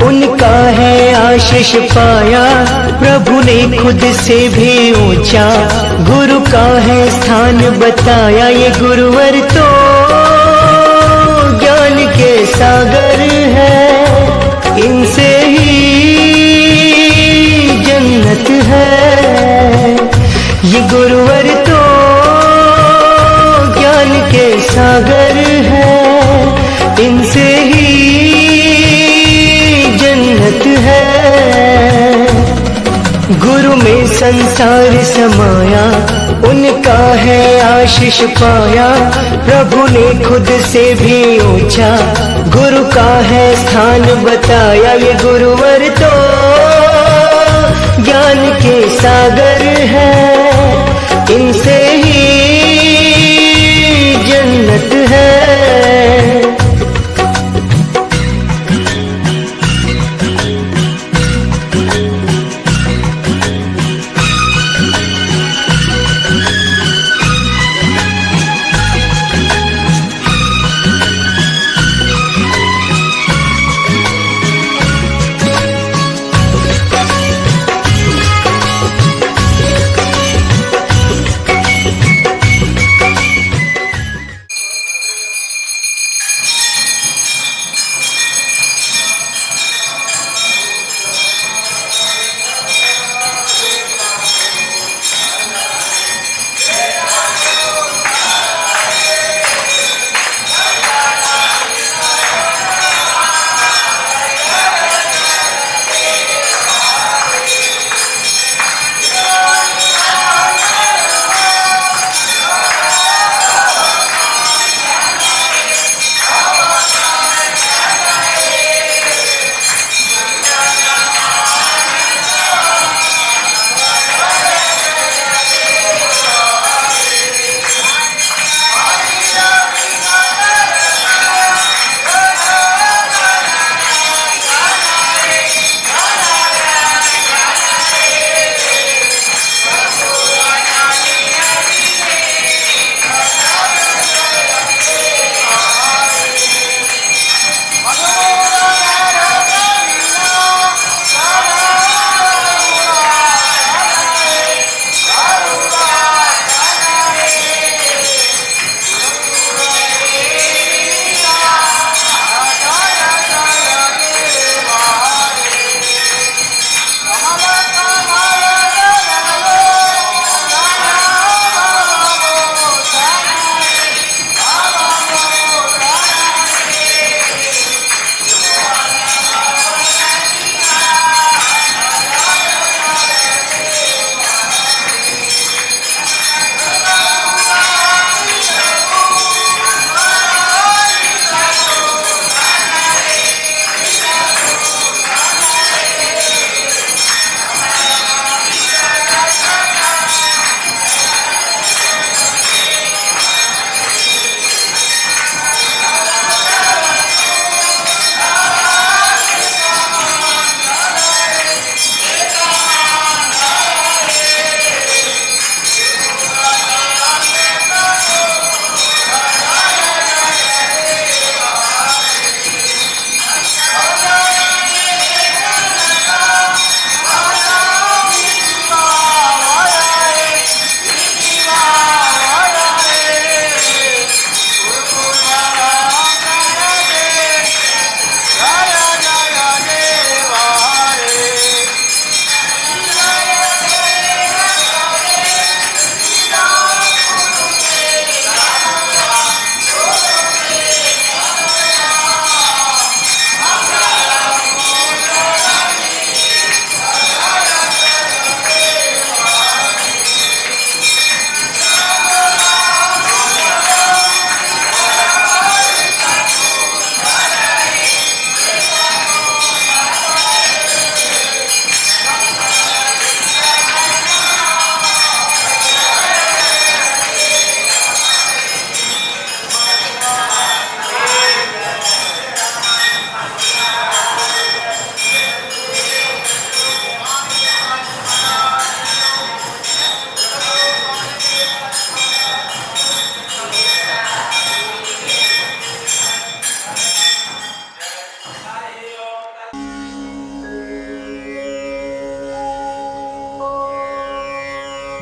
उनका है आशीष पाया, प्रभु ने खुद से भी ऊंचा गुरु का है स्थान बताया। ये गुरुवर तो ज्ञान के सागर है, इनसे ही जन्नत है। ये गुरुवर तो ज्ञान के सागर है, इनसे ही जन्नत है। गुरु में संसार समाया, उनका है आशीष पाया, प्रभु ने खुद से भी ऊंचा गुरु का है स्थान बताया। ये गुरुवर तो ज्ञान के सागर है, इनसे ही जन्नत है।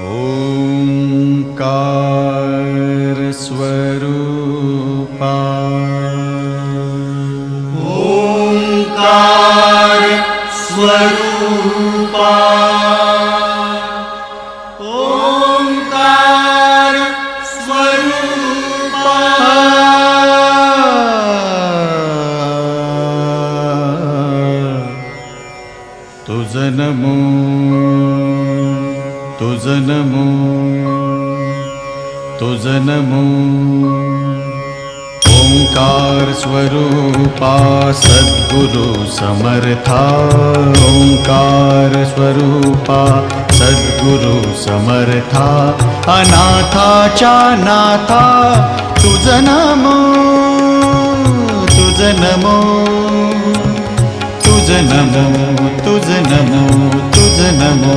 ओंकार स्वरूपा ओंकार स्वरूपा ओंकार स्वरूपा तुझ नमो तुझ नमो तुझ नमो ओंकार स्वरूपा सद्गुरु समर्था ओंकार स्वरूपा सद्गुरु समर्था अनाथाच्या नाथा तुझ नमो तुझ नमो तुझ नमो तुझ नमो तुझ नमो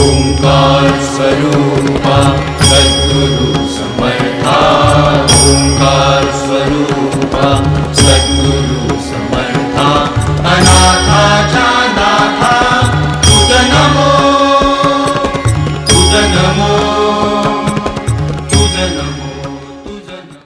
ओंकार स्वरूपा सद्गुरु समर्था ओंकार स्वरूपा सद्गुरु समर्था अनाथाच्या नाथा तुझ नमो तुझ नमो तुझ नमो तुझ नमो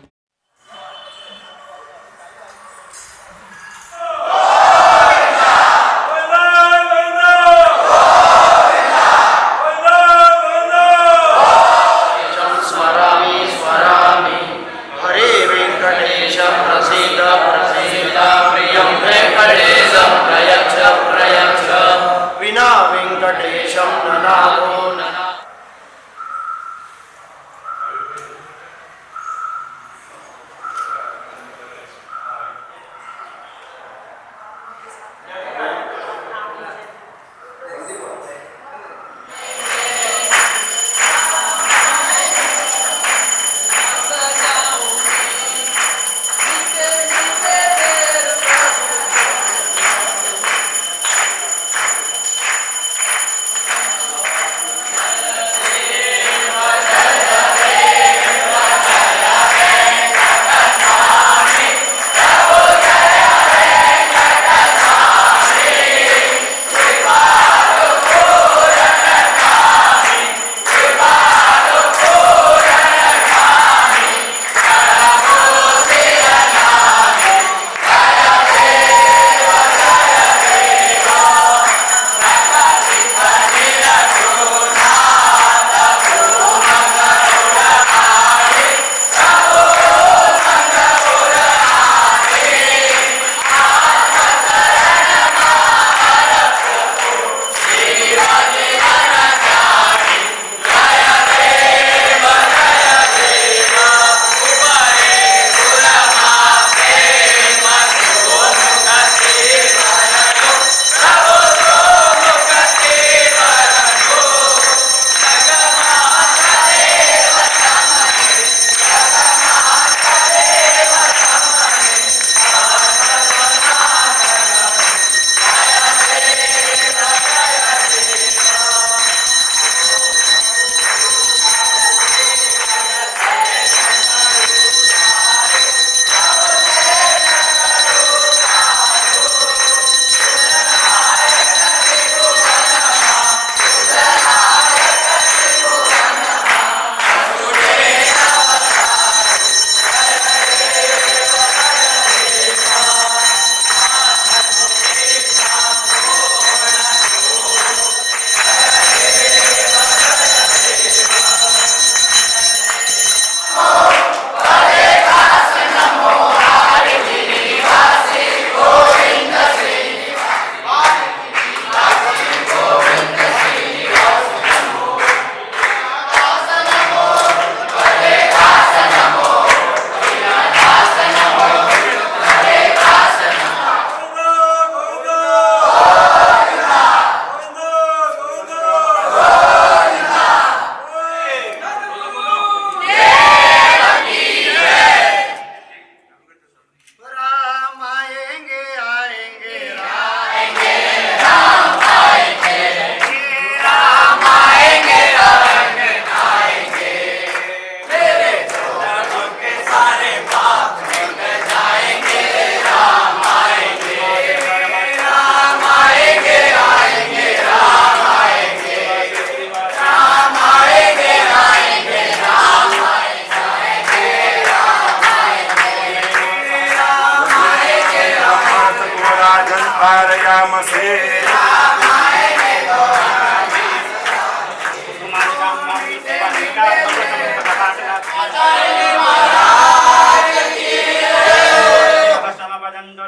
राजन् पारयामसे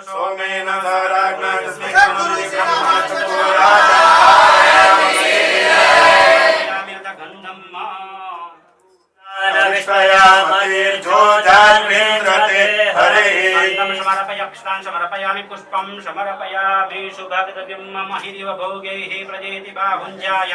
सोमेन धाराग्ना तस्मै समर्पयामि पुष्पं समर्पयामि शुभगतिं मम हिरिव भोगैः प्रजेति बाहुञ्जाय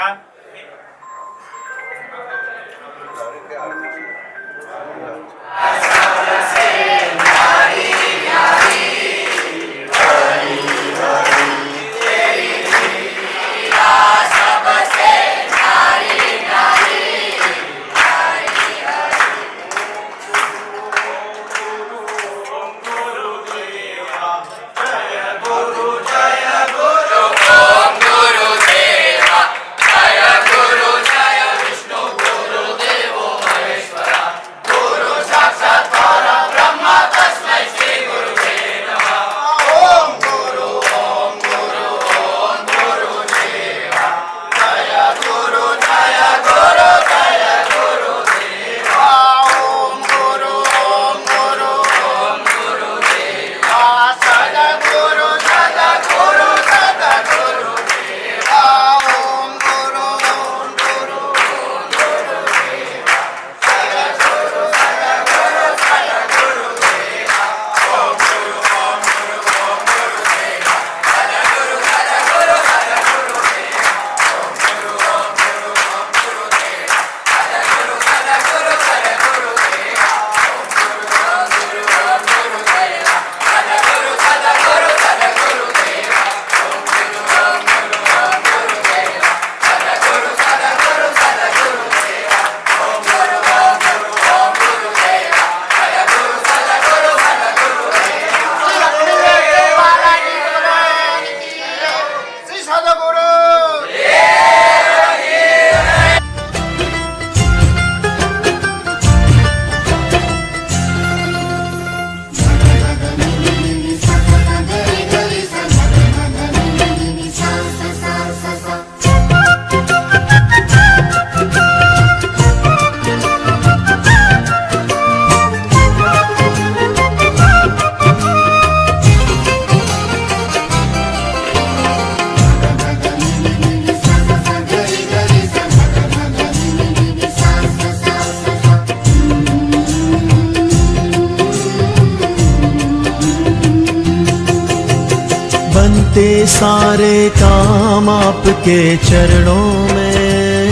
बनते सारे काम आपके चरणों में,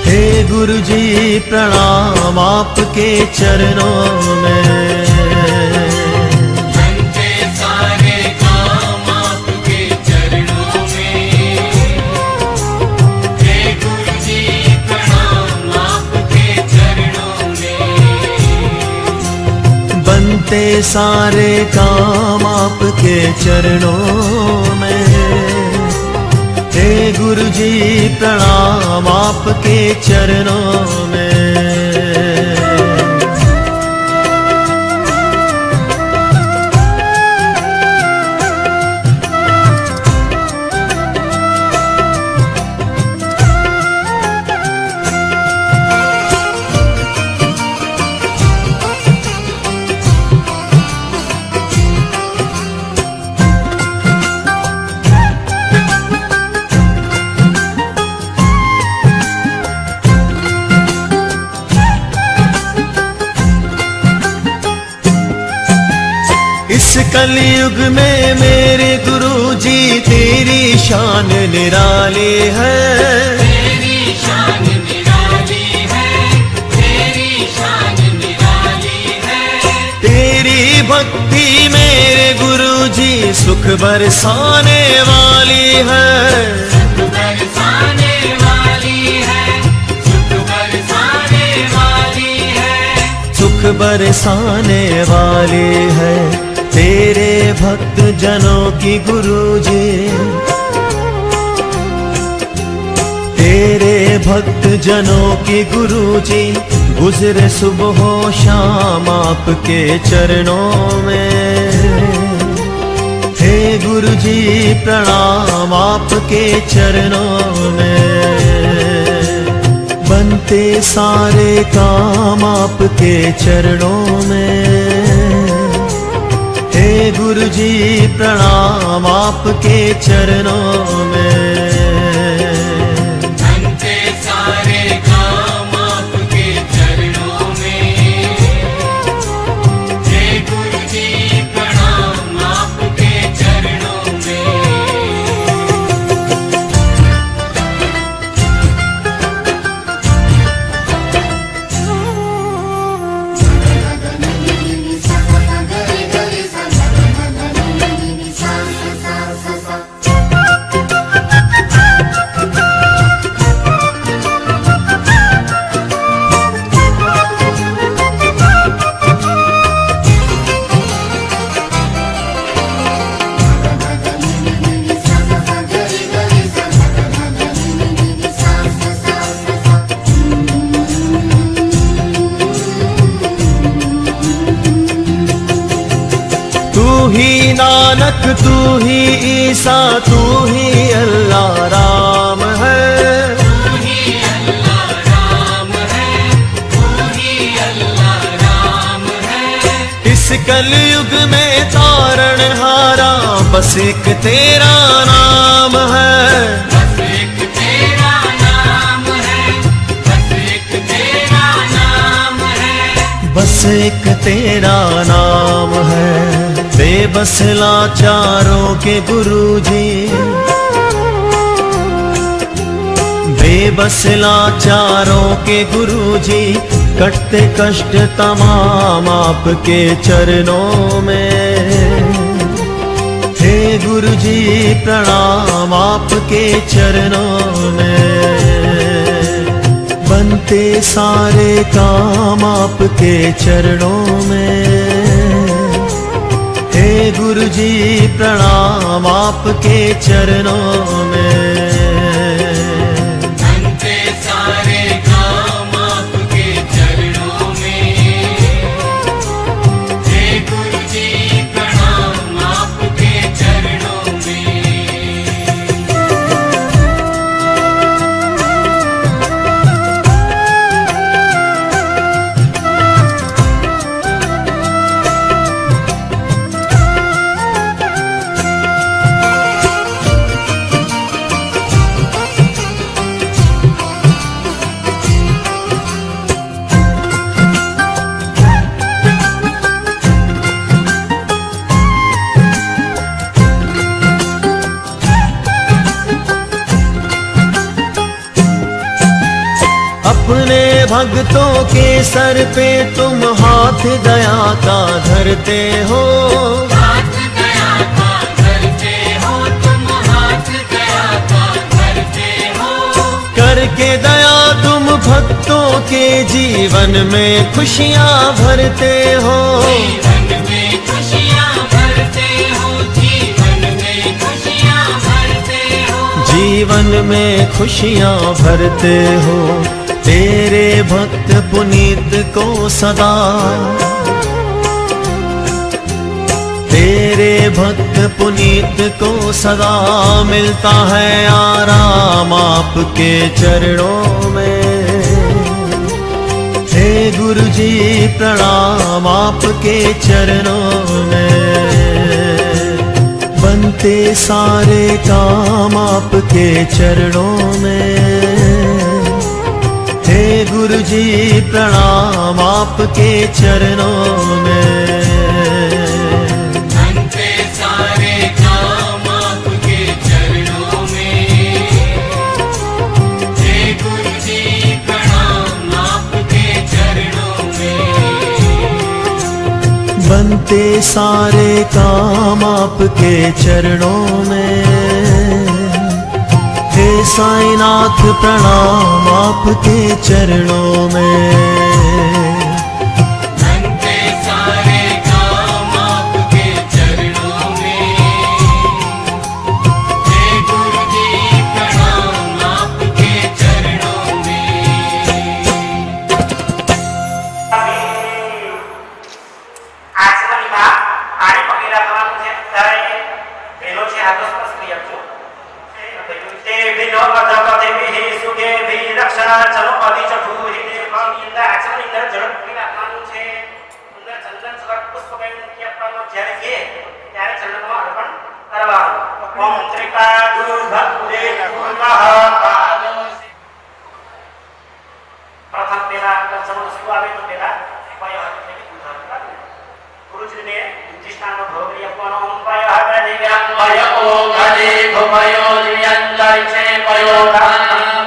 हे गुरु जी प्रणाम आपके चरणों में। बनते सारे काम आपके चरणों में, हे गुरु जी प्रणाम आपके चरणों में। बनते सारे काम आपके चरणों में, हे गुरु जी प्रणाम आपके चरणों में। इस कलयुग में मेरे गुरु जी तेरी शान निराली है, तेरी शान निराली है, तेरी शान निराली है। तेरी भक्ति मेरे गुरु जी सुख बरसाने वाली है, सुख बरसाने वाली है, सुख बरसाने वाली है, सुख बरसाने वाली है। तेरे भक्त जनों की गुरु जी, तेरे भक्त जनों की गुरु जी गुजरे सुबह शाम आपके चरणों में। गुरु जी प्रणाम आपके चरणों में, बनते सारे काम आपके चरणों में। हे गुरु जी प्रणाम आपके चरणों में, बनते सारे काम आपके चरणों में। हे गुरु जी प्रणाम आपके चरणों में। तू ही नानक तू ही ईसा तू ही अल्लाह राम है। तू ही अल्लाह राम है, तू ही अल्लाह राम है। इस कलयुग में तारण हारा बस एक तेरा नाम है। बस एक तेरा नाम है, बस एक तेरा नाम है। बस एक तेरा नाम है। बेबस लाचारों के गुरु जी, बेबस लाचारों के गुरु जी, कटते कष्ट तमाम आपके चरणों में। हे गुरु जी प्रणाम आपके चरणों में, बनते सारे काम आपके चरणों में। हे गुरु जी प्रणाम आपके चरणों में, बनते सारे काम आपके चरणों में। हे गुरु जी प्रणाम आपके चरणों में। अपने भक्तों के सर पे तुम हाथ दया का धरते हो। हाथ दया का धरते हो, तुम हाथ दया का धरते हो। करके दया तुम भक्तों के जीवन में खुशियाँ भरते हो। जीवन में खुशियाँ भरते हो, जीवन में खुशियाँ भरते हो। जीवन में खुशियाँ भरते हो। तेरे भक्त पुनीत को सदा, तेरे भक्त पुनीत को सदा मिलता है आराम आपके चरणों में। हे गुरु जी प्रणाम आपके चरणों में, बनते सारे काम आपके चरणों में। हे गुरु जी प्रणाम आपके चरणों में, बनते सारे काम आपके चरणों में। हे गुरु जी प्रणाम आपके चरणों में। बनते सारे काम आपके चरणों में। हे साईनाथ प्रणाम आपके चरणों में, बनते सारे काम आपके चरणों में। हे गुरु जी प्रणाम आपके चरणों में। आचमन विभाग आणि भगीरथ मुझे हातस्पर्शक्रियाचु ते भिनो पदपतिभिः सुखेभिः रक्षा चलो अधिचठूहिते मामिंदा आचरण इंदर जड़प पीला मानु छे अंदर चंदन सुगंध पुष्प के मुख्य अपनो જ્યારે છે ત્યારે ચંદનમાં અર્પણ કરવાનું ઓમ ત્રિપાદુ ભક્તે નમઃ પ્રથમ પેલા ચરણ સુઆવે તો પેલા પય હાથે પૂજા કરવાની ગુરુજીને ઉદ્દિષ્ટાનો ભોગ આપવાનો ઓમ પય હાથે દિવ્યાંગ પય ઓમ ગદે ભમયો દિવ્યાંગ છે પયો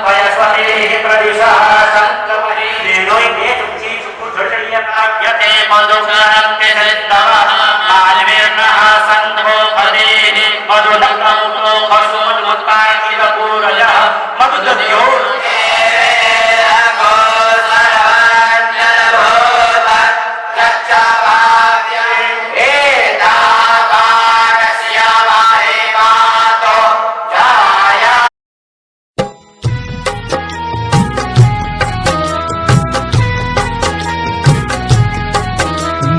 પય સ્વતે પ્રદિશા સંકમહે દેનોય ને ચુચી ચુકુ જડલિયા ભાગ્યતે મધુકરં તે દવા માલવેર્ણઃ સંતો ફદેહિ મધુનકમુતો ખસુમુત્પાદિ પૂરયઃ મધુદયો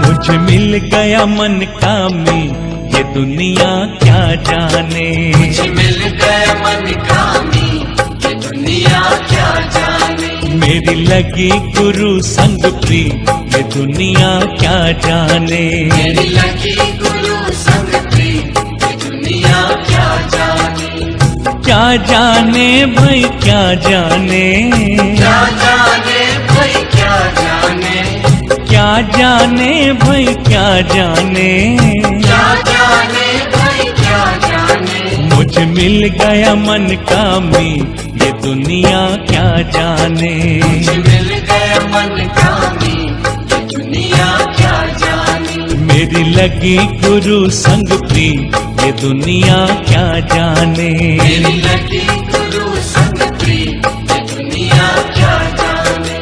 मुझे मिल गया मन का में ये दुनिया क्या जाने मुझे मिल गया मन का में ये दुनिया क्या जाने मेरी लगी गुरु संग प्री ये दुनिया क्या जाने मेरी लगी गुरु संग प्री ये दुनिया क्या जाने क्या जाने भाई क्या जाने क्या जाने भाई क्या जाने क्या जाने भाई क्या जाने क्या जाने भाई क्या जाने मुझे मिल गया मन का में ये दुनिया क्या जाने मुझे मिल गया मन का में ये दुनिया क्या जाने मेरी लगी गुरु संग प्री ये दुनिया क्या जाने मेरी लगी गुरु संग प्री ये दुनिया क्या जाने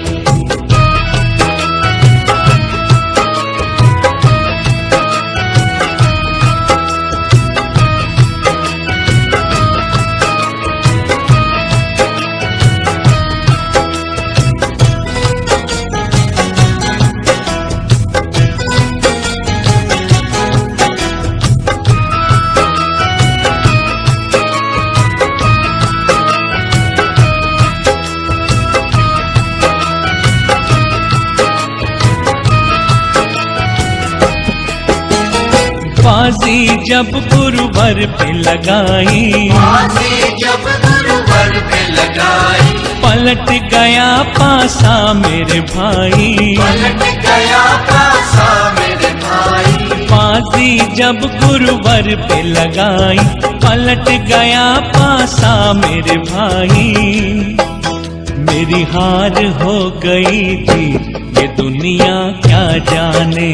बाजी जब गुरुवर पे लगाई बाजी जब गुरुवर पे लगाई पलट गया पासा मेरे भाई पलट गया पासा मेरे भाई बाजी जब गुरुवर पे लगाई पलट गया पासा मेरे भाई मेरी हार हो गई थी ये दुनिया क्या जाने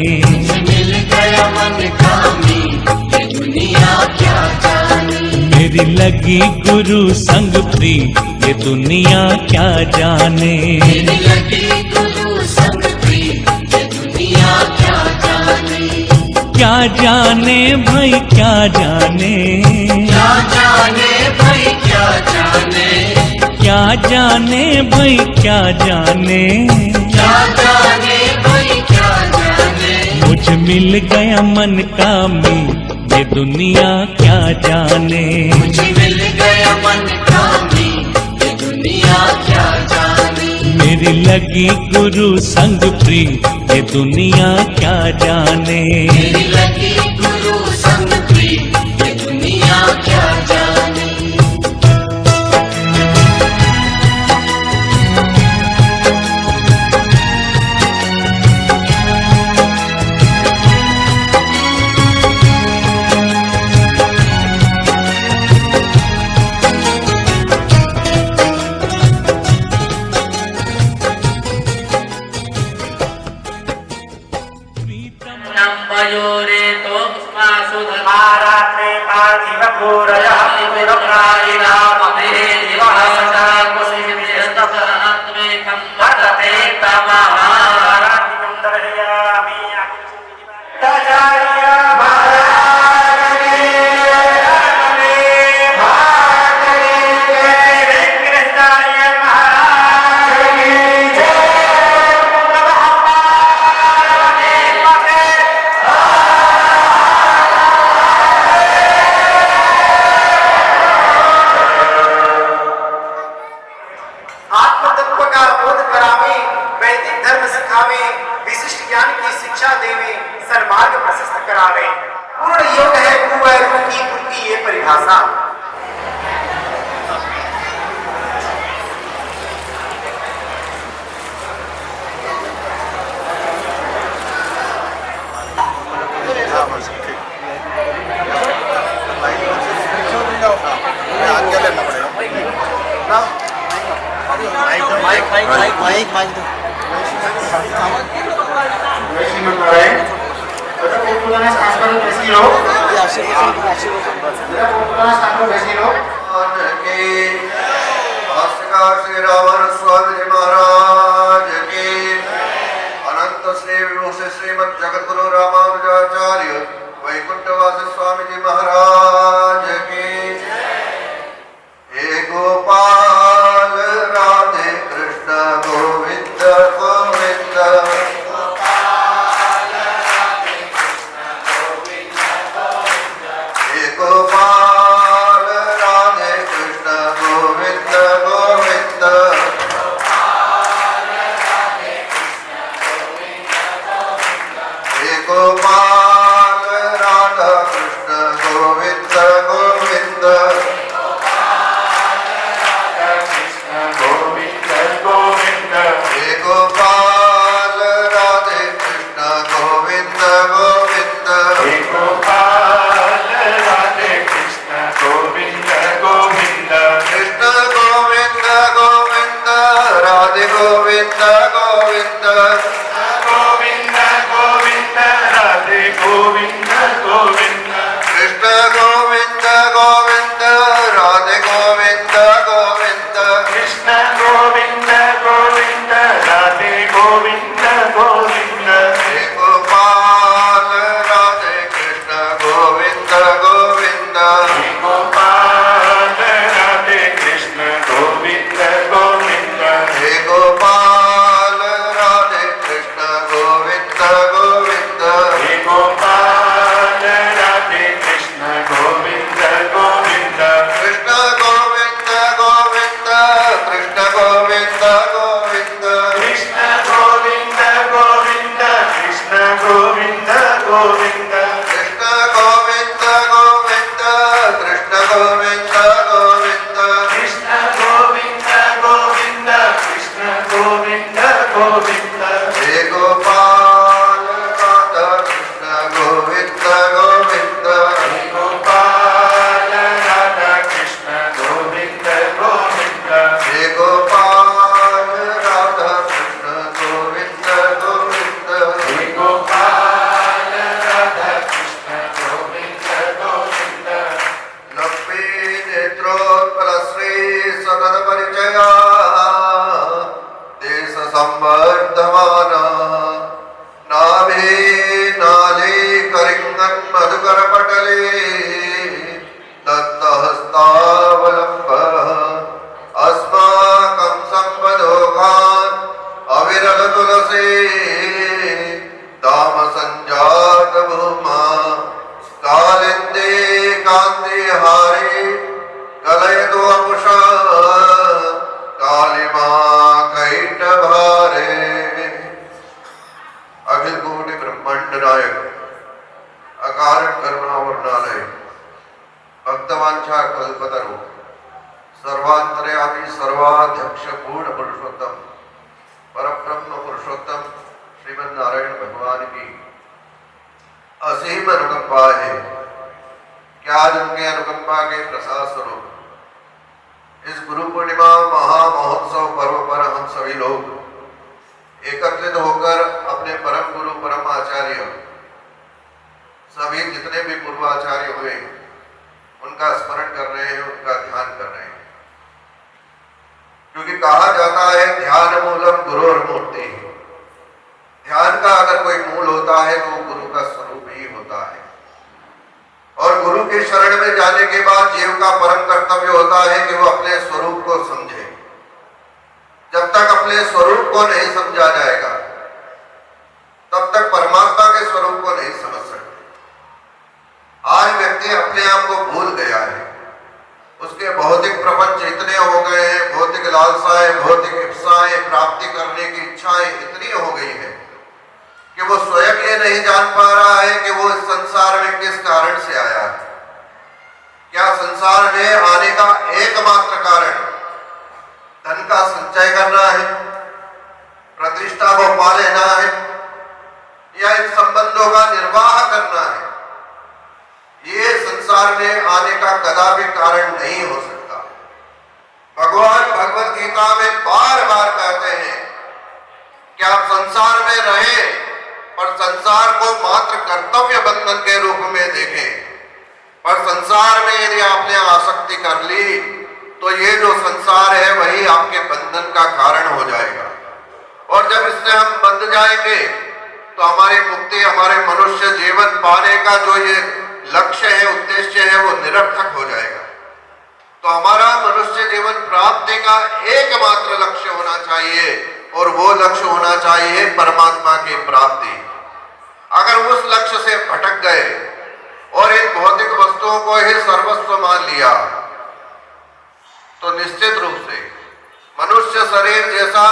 मिल गया मन का में ये दुनिया क्या जाने मेरी लगी गुरु संग प्री ये दुनिया क्या जाने मेरी लगी गुरु संग प्री ये दुनिया क्या जाने क्या जाने भाई क्या जाने क्या जाने भाई क्या जाने क्या जाने भाई क्या जाने क्या जाने भाई क्या जाने मुझे मिल गया मन का में ये दुनिया क्या जाने मुझे मिल गया मन का में ये दुनिया क्या जाने मेरी लगी गुरु संग प्री ये दुनिया क्या जाने मेरी लगी गुरु संग प्री ये दुनिया क्या जाने नम्बयोरे तो मारात्रे पार्थिव पूरयः पुरप्रायिणा ममे दिवः सदा कुशिविस्तत्वे वर्तते तमः रात्रिकं दर्शयामि तजार्य महाराजने कृष्णाय महाराजने भाषा श्री रावण स्वामी जी महाराज की अनंत श्री विभूषि श्रीमद जगतगुरु रामानुजाचार्य वैकुंठवासी स्वामी जी महाराज की हे गोपाल राधे कृष्ण गोविंद गोविंद हे गोपाल राधे कृष्ण गोविंद गोविंद हे गोपाल राधा कृष्ण गोविंद गोविंद हे गोपाल राधे कृष्ण गोविंद गोविंद कृष्ण गोविंद गोविंद राधे गोविंद गोविंद कृष्ण गोविंद गोविंद राधे गोविंद गोविंद हे गोपाल राधे कृष्ण गोविंद गोविंद हे गोपाल राधे कृष्ण गोविंद गोविंद कृष्ण गोविंद गोविंद कृष्ण गोविंद गोविंद कृष्ण गोविंद गोविंद कृष्ण गोविंद गोविंद हे गोपाल राधा कृष्ण गोविंद गोविंद हे गोपाल राधा कृष्ण गोविंद गोविंद लक्ष्मी नेत्रोत्पल श्री सतत परिचया देश संवर्धमान नाभि नाली करिंगन मधुकर पटले दत्तहस्तावलंब अस्माकं संपदोगान अविरल तुलसी दाम संजात भूमा कालिंदे कांति हारी कलयतु अपुषा कालिमा कैट भारे अखिल कोटि ब्रह्मांड नायक अकारण करुणा वर्णालय भक्तवांछा कल्पतरु सर्वांतर्यामी सर्वाध्यक्ष पूर्ण पुरुषोत्तम परब्रह्म पुरुषोत्तम श्रीमद नारायण भगवान की असीम अनुकंपा है। क्या आज उनके अनुकंपा के प्रसाद स्वरूप इस गुरु पूर्णिमा महामहोत्सव पर्व पर हम सभी लोग एकत्रित होकर अपने परम गुरु परम आचार्य सभी जितने भी पूर्वाचार्य हुए उनका स्मरण कर रहे हैं, उनका ध्यान कर रहे हैं। क्योंकि कहा जाता है ध्यान मूलम गुरु और मूर्ति। ध्यान का अगर कोई मूल होता है तो वो गुरु का स्वरूप ही होता है। और गुरु के शरण में जाने के बाद जीव का परम कर्तव्य होता है कि वो अपने स्वरूप को समझे। जब तक अपने स्वरूप को नहीं समझा जाएगा तब तक परमात्मा के स्वरूप को नहीं समझ सकते। आज व्यक्ति अपने आप को भूल गया है, उसके भौतिक प्रपंच इतने हो गए हैं, भौतिक लालसाएं, भौतिक इच्छाएं, प्राप्ति करने की इच्छाएं इतनी हो गई है कि वो स्वयं ये नहीं जान पा रहा है कि वो इस संसार में किस कारण से आया है, क्या संसार में आने का एकमात्र कारण धन का संचय करना है, प्रतिष्ठा को पा लेना है, या इन संबंधों का निर्वाह करना है, ये संसार में आने का कदापि कारण नहीं हो सकता। भगवान भगवत गीता में बार बार कहते हैं कि आप संसार में रहें और संसार को मात्र कर्तव्य बंधन के रूप में देखें, पर संसार में यदि आपने आसक्ति कर ली तो ये जो संसार है वही आपके बंधन का कारण हो जाएगा। और जब इससे हम बंध जाएंगे तो हमारी मुक्ति, हमारे मनुष्य जीवन पाने का जो ये लक्ष्य है, उद्देश्य है, वो निरर्थक हो जाएगा। तो हमारा मनुष्य जीवन प्राप्ति का एकमात्र लक्ष्य होना चाहिए और वो लक्ष्य होना चाहिए परमात्मा की प्राप्ति। अगर उस लक्ष्य से भटक गए और इन भौतिक वस्तुओं को ही सर्वस्व मान लिया तो निश्चित रूप से मनुष्य शरीर जैसा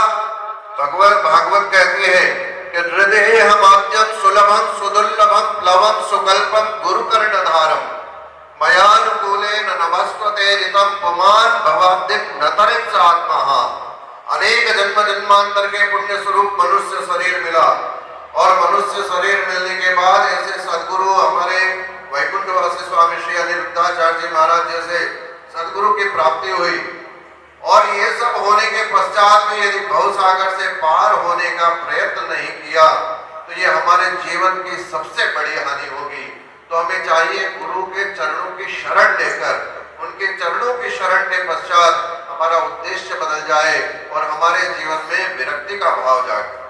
भागवत कहती है कि हृदय हमाद्यम सुलभम सुदुर्लभम प्लवम सुकल्पम गुरुकर्णधारम मयानुकूले नभस्वते रितम पुमान भवादिक नतरित आत्मा। अनेक जन्म जन्मांतर के पुण्य स्वरूप मनुष्य शरीर मिला और मनुष्य शरीर मिलने के बाद ऐसे सदगुरु हमारे वैकुंठवासी स्वामी श्री अनिरुद्धाचार्य जी महाराज जैसे सदगुरु की प्राप्ति हुई। और ये सब होने के पश्चात में यदि भवसागर से पार होने का प्रयत्न नहीं किया तो ये हमारे जीवन की सबसे बड़ी हानि होगी। तो हमें चाहिए गुरु के चरणों की शरण लेकर, उनके चरणों की शरण के पश्चात हमारा उद्देश्य बदल जाए और हमारे जीवन में विरक्ति का भाव जागे।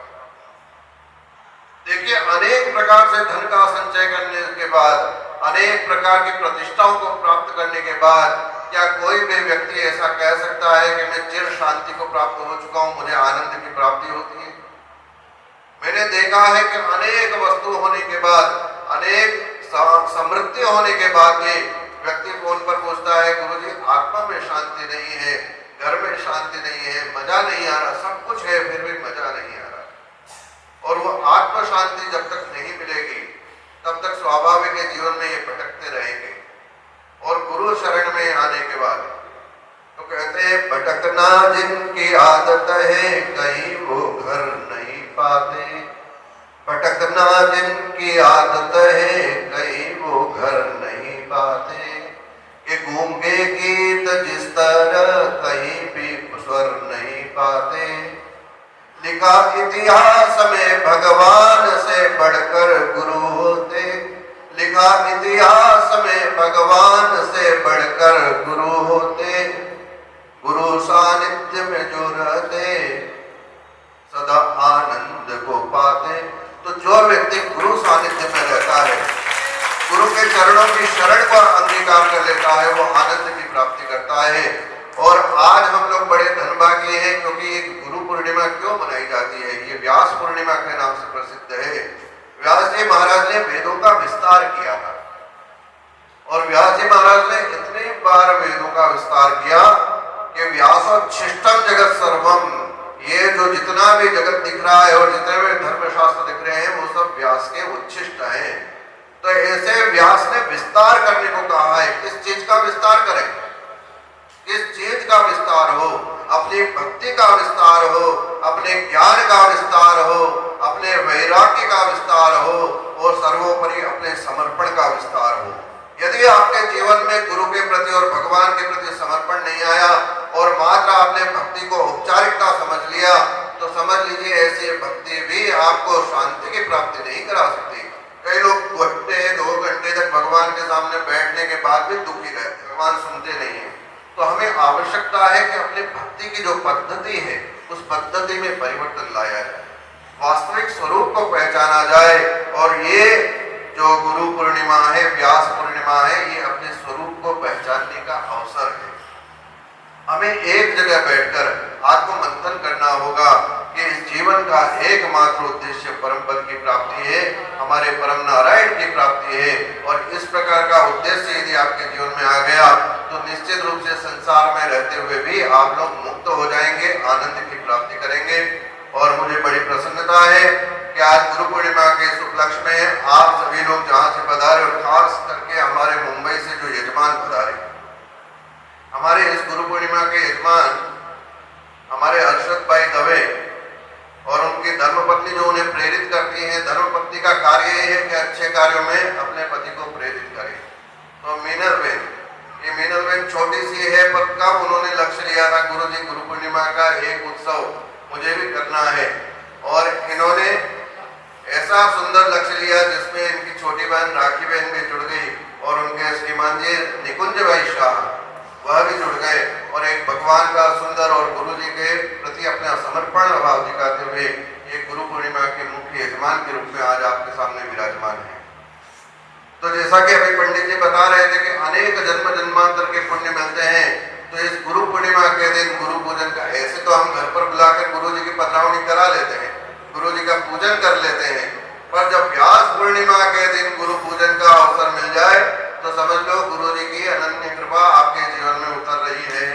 देखिए, अनेक प्रकार से धन का संचय करने के बाद, अनेक प्रकार की प्रतिष्ठाओं को प्राप्त करने के बाद क्या कोई भी व्यक्ति ऐसा कह सकता है कि मैं चिर शांति को प्राप्त हो चुका हूं, मुझे आनंद की प्राप्ति होती है? मैंने देखा है कि अनेक वस्तु होने के बाद, अनेक समृद्धि होने के बाद भी व्यक्ति फोन पर पूछता है, गुरुजी आत्मा में शांति नहीं है, घर में शांति नहीं है, मजा नहीं आ रहा, सब कुछ है फिर भी मजा नहीं आ रहा। और वो आत्म शांति जब तक नहीं मिलेगी तब तक स्वाभाविक है जीवन में ये भटकते रहेंगे। और गुरु शरण में आने के बाद तो कहते हैं, भटकना जिनकी आदत है कहीं वो घर नहीं पाते, भटकना जिनकी आदत है कहीं वो घर नहीं पाते, कि गूंगे गीत जिस तरह कहीं भी स्वर नहीं पाते, लिखा इतिहास में भगवान से बढ़कर गुरु होते, लिखा इतिहास में भगवान से बढ़कर गुरु होते, गुरु सानिध्य में जो रहते सदा आनंद को पाते। तो जो व्यक्ति गुरु सानिध्य में रहता है, गुरु के चरणों की शरण को अंगीकार कर लेता है, वो आनंद की प्राप्ति करता है। और आज हम लोग बड़े धनभागी हैं क्योंकि ये गुरु पूर्णिमा क्यों मनाई जाती है? ये व्यास पूर्णिमा के नाम से प्रसिद्ध है। व्यास जी महाराज ने वेदों का विस्तार किया था और व्यास जी महाराज ने इतनी बार वेदों का विस्तार किया कि व्यासोच्छिष्टम जगत सर्वम, ये जो जितना भी जगत दिख रहा है और जितने भी धर्मशास्त्र दिख रहे हैं वो सब व्यास के उच्छिष्ट हैं। तो ऐसे व्यास ने विस्तार करने को कहा है। किस चीज का विस्तार करें? किस चीज का विस्तार हो? अपनी भक्ति का विस्तार हो, अपने ज्ञान का विस्तार हो, अपने वैराग्य का विस्तार हो और सर्वोपरि अपने समर्पण का विस्तार हो। यदि आपके जीवन में गुरु के प्रति और भगवान के प्रति समर्पण नहीं आया और मात्र आपने भक्ति को औपचारिकता समझ लिया तो समझ लीजिए ऐसी भक्ति भी आपको शांति की प्राप्ति नहीं करा सकती। कई लोग घंटे 2 घंटे तक भगवान के सामने बैठने के बाद भी दुखी रहते, भगवान सुनते नहीं है। तो हमें आवश्यकता है कि अपनी भक्ति की जो पद्धति है उस पद्धति में परिवर्तन लाया जाए, वास्तविक स्वरूप को पहचाना जाए। और ये जो गुरु पूर्णिमा है, व्यास पूर्णिमा है, ये अपने स्वरूप को पहचानने का अवसर है। हमें एक जगह बैठकर आत्ममंथन करना होगा कि इस जीवन का एकमात्र उद्देश्य परम पद की प्राप्ति है, हमारे परम नारायण की प्राप्ति है। और इस प्रकार का उद्देश्य यदि आपके जीवन में आ गया तो निश्चित रूप से संसार में रहते हुए भी आप लोग मुक्त हो जाएंगे, आनंद की प्राप्ति करेंगे। और मुझे बड़ी प्रसन्नता है कि आज गुरु पूर्णिमा के इस उपलक्ष्य में आप सभी लोग जहाँ से पधारे और खास करके हमारे मुंबई से जो यजमान पधारे, हमारे इस गुरु पूर्णिमा के यजमान हमारे अर्शद भाई दवे और उनकी धर्मपत्नी जो उन्हें प्रेरित करती हैं, धर्मपत्नी का कार्य ये है कि अच्छे कार्यों में अपने पति को प्रेरित करें। तो मीनल बेन छोटी सी है, पर कब उन्होंने लक्ष्य लिया था गुरु जी गुरु पूर्णिमा का एक उत्सव मुझे भी करना है, और इन्होंने ऐसा सुंदर लक्ष्य लिया जिसमें इनकी छोटी बहन राखी बहन भी जुड़ गई और उनके श्रीमान जी निकुंज भाई शाह वह भी जुड़ गए, और एक भगवान का सुंदर और गुरु जी के प्रति अपना समर्पण भाव दिखाते हुए ये गुरु पूर्णिमा के मुख्य यजमान के रूप में आज आपके सामने विराजमान है। तो जैसा कि अभी पंडित जी बता रहे थे कि अनेक जन्म जन्मांतर के पुण्य मिलते हैं, तो इस गुरु पूर्णिमा के दिन गुरु पूजन का, ऐसे तो हम घर पर बुलाकर गुरु जी की पधरावनी करा लेते हैं, गुरु जी का पूजन कर लेते हैं, पर जब व्यास पूर्णिमा के दिन गुरु पूजन का अवसर मिल जाए तो समझ लो गुरु जी की अनन्य कृपा आपके जीवन में उतर रही है।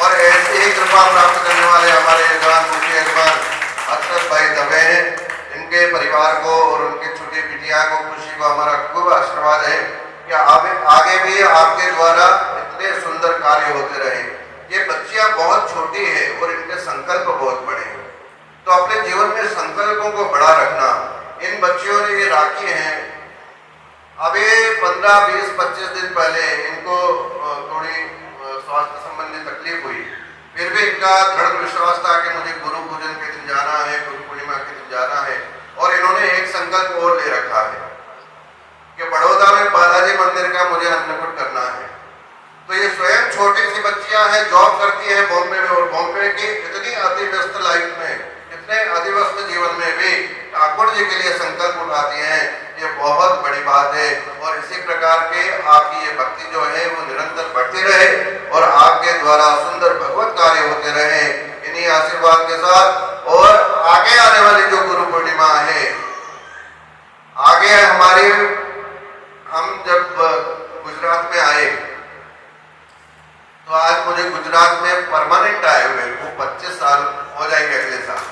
और ऐसी ही कृपा प्राप्त करने वाले हमारे यजमान मुख्य यजमान अर्शद भाई दवे हैं, इनके परिवार को और उनकी छोटी बिटिया को, खुशी को हमारा खूब आशीर्वाद है कि आगे भी आपके द्वारा इतने सुंदर कार्य होते रहे। ये बच्चियां बहुत छोटी है और इनके संकल्प बहुत बड़े हैं, तो अपने जीवन में संकल्पों को बड़ा रखना। इन बच्चियों ने ये राखी हैं, अभी 15, 20, 25 दिन पहले इनको थोड़ी स्वास्थ्य संबंधी तकलीफ हुई, फिर भी इनका दृढ़ विश्वास था कि मुझे गुरु पूजन के दिन जाना है, गुरु पूर्णिमा के दिन जाना है, और इन्होंने एक संकल्प और ले रखा है कि बड़ौदा में बालाजी मंदिर का मुझे अन्नकूट करना है। तो ये स्वयं छोटी सी बच्चियां हैं, जॉब करती हैं बॉम्बे में, और बॉम्बे की इतनी अति व्यस्त लाइफ में, इतने अधिव्यस्त जीवन में भी ठाकुर जी के लिए संकल्प उठाती हैं, ये बहुत बड़ी बात है। और इसी प्रकार के आपकी ये भक्ति जो है वो निरंतर बढ़ती रहे और आपके द्वारा सुंदर भगवत कार्य होते रहे, इन्हीं आशीर्वाद के साथ। और आगे आने वाली जो गुरु पूर्णिमा है, आगे हमारी, हम जब गुजरात में आए तो आज मुझे गुजरात में परमानेंट आए हुए वो 25 साल हो जाएंगे अगले साल।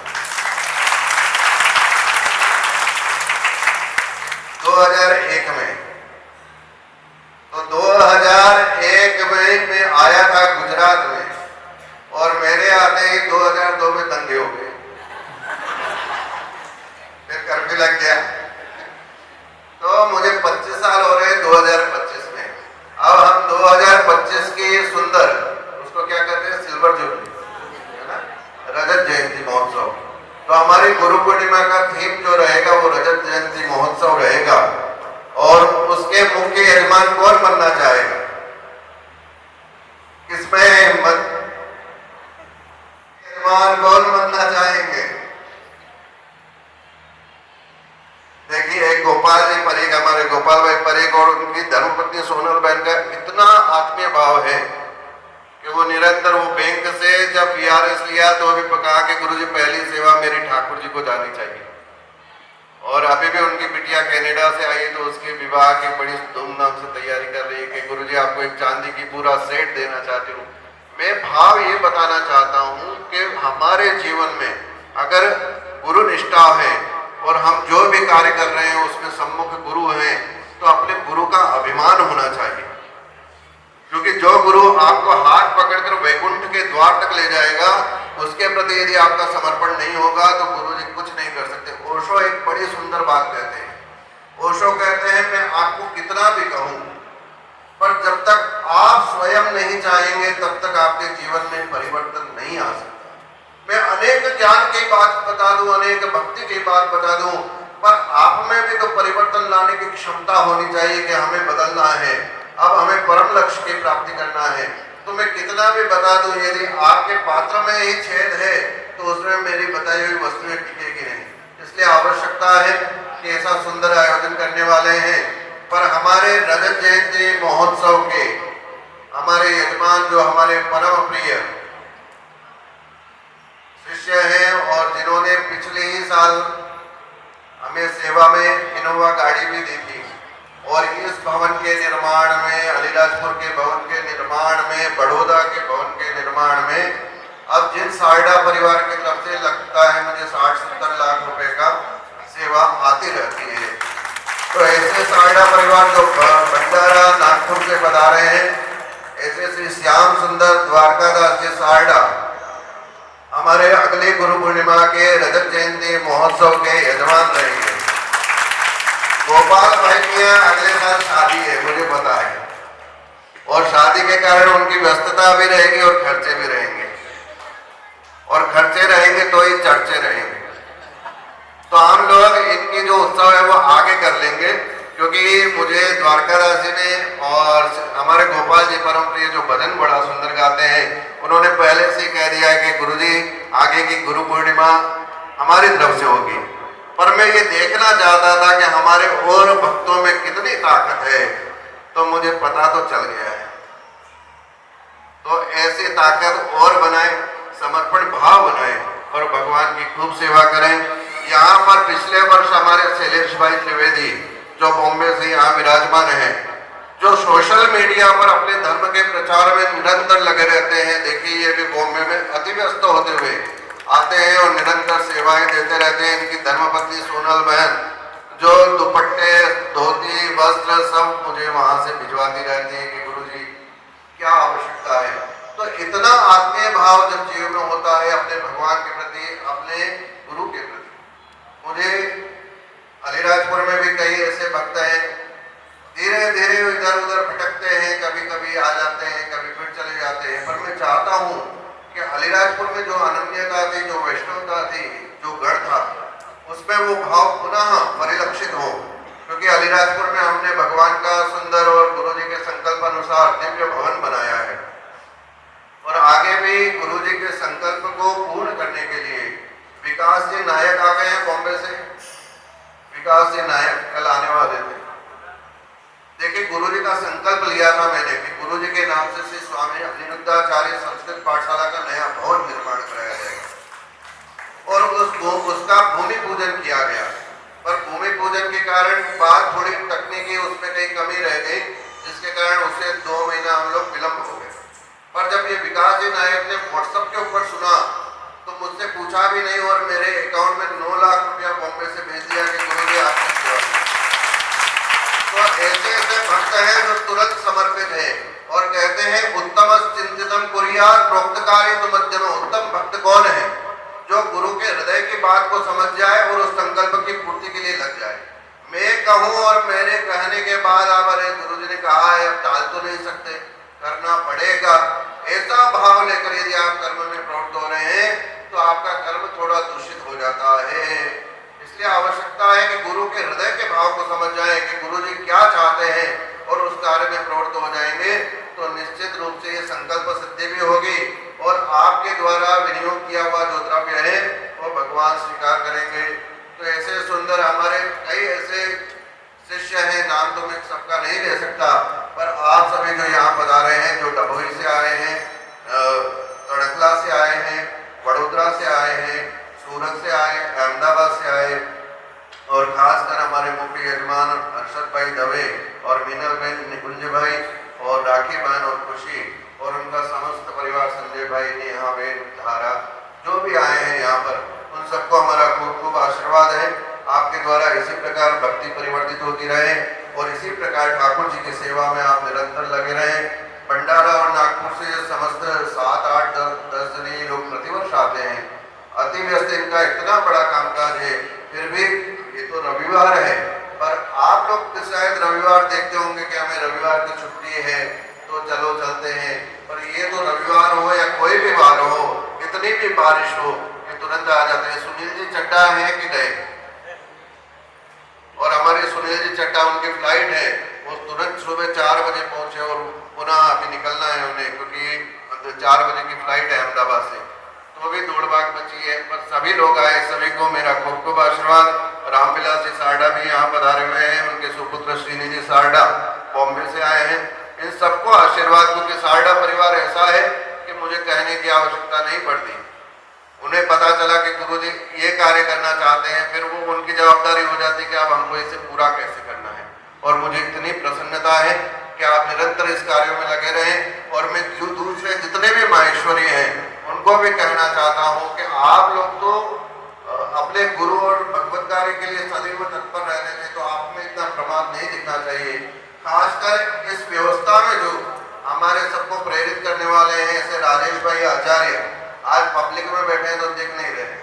2001 में, तो 2001 में मैं आया था गुजरात में, और मेरे आते ही 2002 में दंगे हो गए, फिर कर्फ्यू लग गया, तो मुझे 25 साल हो रहे 2025 में। अब हम 2025 की सुंदर, उसको क्या कहते हैं, सिल्वर जुबली है ना, रजत जयंती महोत्सव। तो हमारी गुरु पूर्णिमा का थीम जो रहेगा वो रजत जयंती महोत्सव रहेगा, और उसके मुख्य यजमान कौन बनना चाहेगा, किसमें हिम्मत, यजमान कौन बनना चाहेंगे? देखिए, एक गोपाल जी परेख, हमारे गोपाल भाई परेख और उनकी धर्मपत्नी सोनल बहन का इतना आत्मीय भाव है कि वो निरंतर, वो बैंक से जब PRS लिया तो अभी कहा कि गुरुजी पहली सेवा मेरी ठाकुर जी को जानी चाहिए, और अभी भी उनकी बिटिया कनाडा से आई तो उसके विवाह की बड़ी धूमधाम से तैयारी कर रही है कि गुरुजी आपको एक चांदी की पूरा सेट देना चाहती हूँ। मैं भाव ये बताना चाहता हूँ कि हमारे जीवन में अगर गुरु निष्ठा है और हम जो भी कार्य कर रहे हैं उसमें सम्मुख गुरु हैं, तो अपने गुरु का अभिमान होना चाहिए, क्योंकि जो गुरु आपको हाथ पकड़कर वैकुंठ के द्वार तक ले जाएगा, उसके प्रति यदि आपका समर्पण नहीं होगा तो गुरु जी कुछ नहीं कर सकते। ओशो एक बड़ी सुंदर बात कहते हैं, ओशो कहते हैं मैं आपको कितना भी कहूं, पर जब तक आप स्वयं नहीं चाहेंगे तब तक आपके जीवन में परिवर्तन नहीं आ सकता। मैं अनेक ज्ञान की बात बता दूं, अनेक भक्ति की बात बता दूं, पर आप में भी तो परिवर्तन लाने की क्षमता होनी चाहिए कि हमें बदलना है, अब हमें परम लक्ष्य की प्राप्ति करना है। तो मैं कितना भी बता दूं, यदि आपके पात्र में ही छेद है तो उसमें मेरी बताई हुई वस्तुएं टिकेगी नहीं। इसलिए आवश्यकता है कि ऐसा सुंदर आयोजन करने वाले हैं, पर हमारे रजत जयंती महोत्सव के हमारे यजमान जो हमारे परम प्रिय शिष्य हैं और जिन्होंने पिछले ही साल हमें सेवा में इनोवा गाड़ी भी दी थी, और इस भवन के निर्माण में, अलीराजपुर के भवन के निर्माण में, बड़ौदा के भवन के निर्माण में, अब जिन सारडा परिवार की तरफ से लगता है मुझे 60-70 लाख रुपए का सेवा आती रहती है। तो ऐसे सारडा परिवार जो भंडारा नागपुर से बता रहे हैं, ऐसे श्री श्याम सुंदर द्वारकादास जी सारडा हमारे अगले गुरु पूर्णिमा के रजत जयंती महोत्सव के यजमान रहेंगे। गोपाल भाई की अगले साल शादी है, मुझे पता है, और शादी के कारण उनकी व्यस्तता भी रहेगी और खर्चे भी रहेंगे, और खर्चे रहेंगे तो ही चर्चे रहेंगे। तो हम लोग इनकी जो उत्सव है वो आगे कर लेंगे, क्योंकि मुझे द्वारकादास जी ने और हमारे गोपाल जी परम प्रिय जो भजन बड़ा सुंदर गाते हैं, उन्होंने पहले से ही कह दिया है कि गुरुजी आगे की गुरु पूर्णिमा हमारी तरफ से होगी। पर मैं ये देखना चाहता था कि हमारे और भक्तों में कितनी ताकत है, तो मुझे पता तो चल गया है। तो ऐसी ताकत और बनाए, समर्पण भाव बनाए और भगवान की खूब सेवा करें। यहाँ पर पिछले वर्ष हमारे शैलेश भाई त्रिवेदी जो बॉम्बे से यहाँ विराजमान है, जो सोशल मीडिया पर अपने धर्म के प्रचार में निरंतर लगे रहते हैं। देखिए ये भी बॉम्बे में अति व्यस्त होते हुए आते हैं और निरंतर सेवाएं देते रहते हैं। इनकी धर्मपत्नी सोनल बहन जो दुपट्टे, धोती, वस्त्र सब मुझे वहां से भिजवाती रहती है कि गुरुजी क्या आवश्यकता है। तो इतना आत्मीय भाव जब जीवन में होता है अपने भगवान के प्रति, अपने गुरु के प्रति। मुझे अलीराजपुर में भी कई ऐसे भक्त हैं, धीरे धीरे इधर उधर भटकते हैं, कभी कभी आ जाते हैं, कभी फिर चले जाते हैं। पर मैं चाहता हूँ कि अलीराजपुर में जो अनन्यता थी, जो वैष्णवता थी, जो गढ़ था, उसमें वो भाव पुनः परिलक्षित हो। क्योंकि अलीराजपुर में हमने भगवान का सुंदर और गुरु जी के संकल्प अनुसार दिव्य भवन बनाया है, और आगे भी गुरु जी के संकल्प को पूर्ण करने के लिए विकास जी नायक आ गए हैं बॉम्बे से। विकास जी नायक कल आने वाले थे। देखिए गुरुजी का संकल्प लिया था मैंने कि गुरुजी के नाम से श्री स्वामी अनिरुद्धाचार्य संस्कृत पाठशाला का नया भवन निर्माण कराया जाएगा, और उसका भूमि पूजन किया गया। पर भूमि पूजन के कारण बात थोड़ी तकनीकी उसमें कहीं कमी रह गई, जिसके कारण उसे 2 महीना हम लोग विलंब हो गए। पर जब ये विकास जी नायक ने व्हाट्सएप के ऊपर सुना तो मुझसे पूछा भी नहीं और मेरे अकाउंट में 9 लाख रुपया बॉम्बे से भेज दिया कि गुरुजी आपकी सेवा। तो ऐसे ऐसे भक्त हैं जो तुरंत समर्पित हैं और कहते हैं उत्तम चिंतितम कुर्यात् प्रोक्तकार्य तो मध्यम। उत्तम भक्त कौन है? जो गुरु के हृदय की बात को समझ जाए और उस संकल्प की पूर्ति के लिए लग जाए। मैं कहूँ और मेरे कहने के बाद आप अरे गुरु जी ने कहा है अब टाल तो नहीं सकते, करना पड़ेगा, ऐसा भाव लेकर यदि आप कर्म में प्रवृत्त हो रहे हैं तो आपका कर्म थोड़ा दूषित हो जाता है। इसलिए आवश्यकता है कि गुरु के हृदय के भाव को समझ जाए कि गुरु जी क्या चाहते हैं और उस कार्य में प्रवृत्त हो जाएंगे तो निश्चित रूप से ये संकल्प सिद्धि भी होगी और आपके द्वारा विनियोग किया हुआ जो द्रव्य है वो भगवान स्वीकार करेंगे। तो ऐसे सुंदर हमारे कई ऐसे शिष्य हैं, नाम तो मैं सबका नहीं ले सकता, पर आप सभी जो यहाँ पधारे हैं, जो डभोई से आए हैं, तड़कला से आए हैं, वडोदरा से आए हैं, सूरत से आए, अहमदाबाद से आए, और खासकर हमारे मुख्य यजमान अरशद भाई दवे और मीनल बहन, निकुंज भाई और राखी बहन और खुशी और उनका समस्त परिवार, संजय भाई, नेहा बहन, धारा, जो भी आए हैं यहाँ पर, उन सबको हमारा खूब खूब आशीर्वाद है। आपके द्वारा इसी प्रकार भक्ति परिवर्तित होती रहे और इसी प्रकार ठाकुर जी की सेवा में आप निरंतर लगे रहें। भंडारा और नागपुर से समस्त 7, 8, 10 जने लोग प्रतिवर्ष आते हैं। अति व्यस्त इनका इतना बड़ा कामकाज है, फिर भी ये तो रविवार है, पर आप लोग शायद रविवार देखते होंगे कि हमें रविवार की छुट्टी है तो चलो चलते हैं, पर ये तो रविवार हो या कोई भी वार हो, कितनी भी बारिश हो, ये तुरंत आ जाते हैं। सुनील जी चड्डा है कि गए? और हमारे सुनील जी चड्डा, उनकी फ्लाइट है, वो तुरंत सुबह 4 बजे पहुंचे और पुनः अभी निकलना है उन्हें, क्योंकि 4 बजे की फ्लाइट है अहमदाबाद से, तो भी दौड़ भाग बची है। पर सभी लोग आए, सभी को मेरा खूब खूब आशीर्वाद। रामविलास जी सारडा भी यहाँ पधारे हुए हैं, उनके सुपुत्र श्रीनिधि सारडा बॉम्बे से आए हैं। इन सबको आशीर्वाद, क्योंकि सारडा परिवार ऐसा है कि मुझे कहने की आवश्यकता नहीं पड़ती। उन्हें पता चला कि गुरुजी ये कार्य करना चाहते हैं, फिर वो उनकी जवाबदारी हो जाती है कि अब हमको इसे पूरा कैसे करना है। और मुझे इतनी प्रसन्नता है कि आप निरंतर इस कार्यों में लगे रहें। और मैं जो दूसरे जितने भी माहेश्वरी हैं उनको भी कहना चाहता हूँ कि आप लोग तो अपने गुरु और भगवत कार्य के लिए सदैव तत्पर रहते थे, तो आप में इतना प्रमाद नहीं दिखना चाहिए। खासकर इस व्यवस्था में जो हमारे सबको प्रेरित करने वाले हैं ऐसे राजेश भाई आचार्य, आज पब्लिक में बैठे हैं तो दिख नहीं रहे।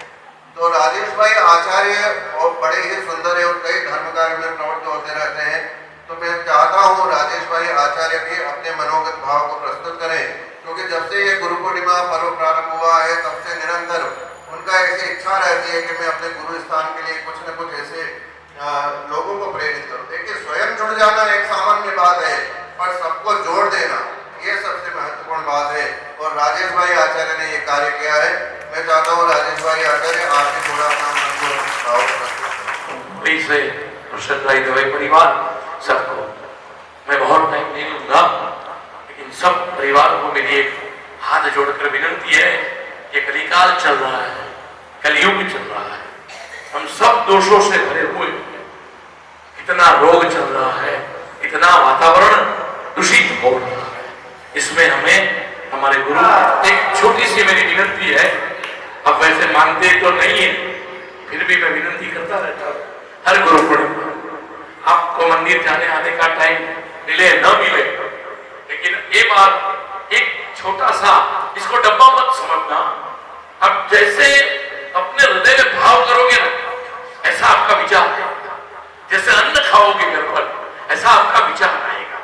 तो राजेश भाई आचार्य और बड़े ही सुंदर है और कई धर्म कार्य में प्रवृत्त होते रहते हैं। तो मैं चाहता हूँ राजेश भाई आचार्य भी अपने मनोगत भाव को प्रस्तुत करें, क्योंकि जब से ये गुरु पूर्णिमा पर्व प्रारंभ हुआ है तब से निरंतर उनका ऐसी इच्छा रहती है कि मैं अपने गुरु स्थान के लिए कुछ न कुछ ऐसे लोगों को प्रेरित करूं। देखिए, स्वयं जुड़ जाना एक सामान्य बात है, पर सबको जोड़ देना ये सबसे महत्वपूर्ण बात है। और राजेश भाई आचार्य ने ये कार्य किया है। मैं चाहता हूँ राजेश भाई आचार्य आपके थोड़ा अपना भाव प्रस्तुत प्लीज भाई दवाई परिवार सबको मैं बहुत टाइम नहीं लूंगा, लेकिन सब परिवार को मेरी एक हाथ जोड़कर विनती है कि कलिकाल चल रहा है, कलयुग चल रहा है, हम सब दोषों से भरे हुए, इतना रोग चल रहा है, इतना वातावरण दूषित हो रहा है, इसमें हमें हमारे गुरु एक छोटी सी मेरी विनती है। अब वैसे मानते तो नहीं है, फिर भी मैं विनती करता रहता हूँ हर गुरु पूर्णिमा। आपको मंदिर जाने आने का टाइम मिले न मिले, लेकिन ये बात एक छोटा सा, इसको डब्बा मत समझना। अब जैसे अपने हृदय में भाव करोगे ना, ऐसा आपका विचार है। जैसे अन्न खाओगे घर पर, ऐसा आपका विचार आएगा।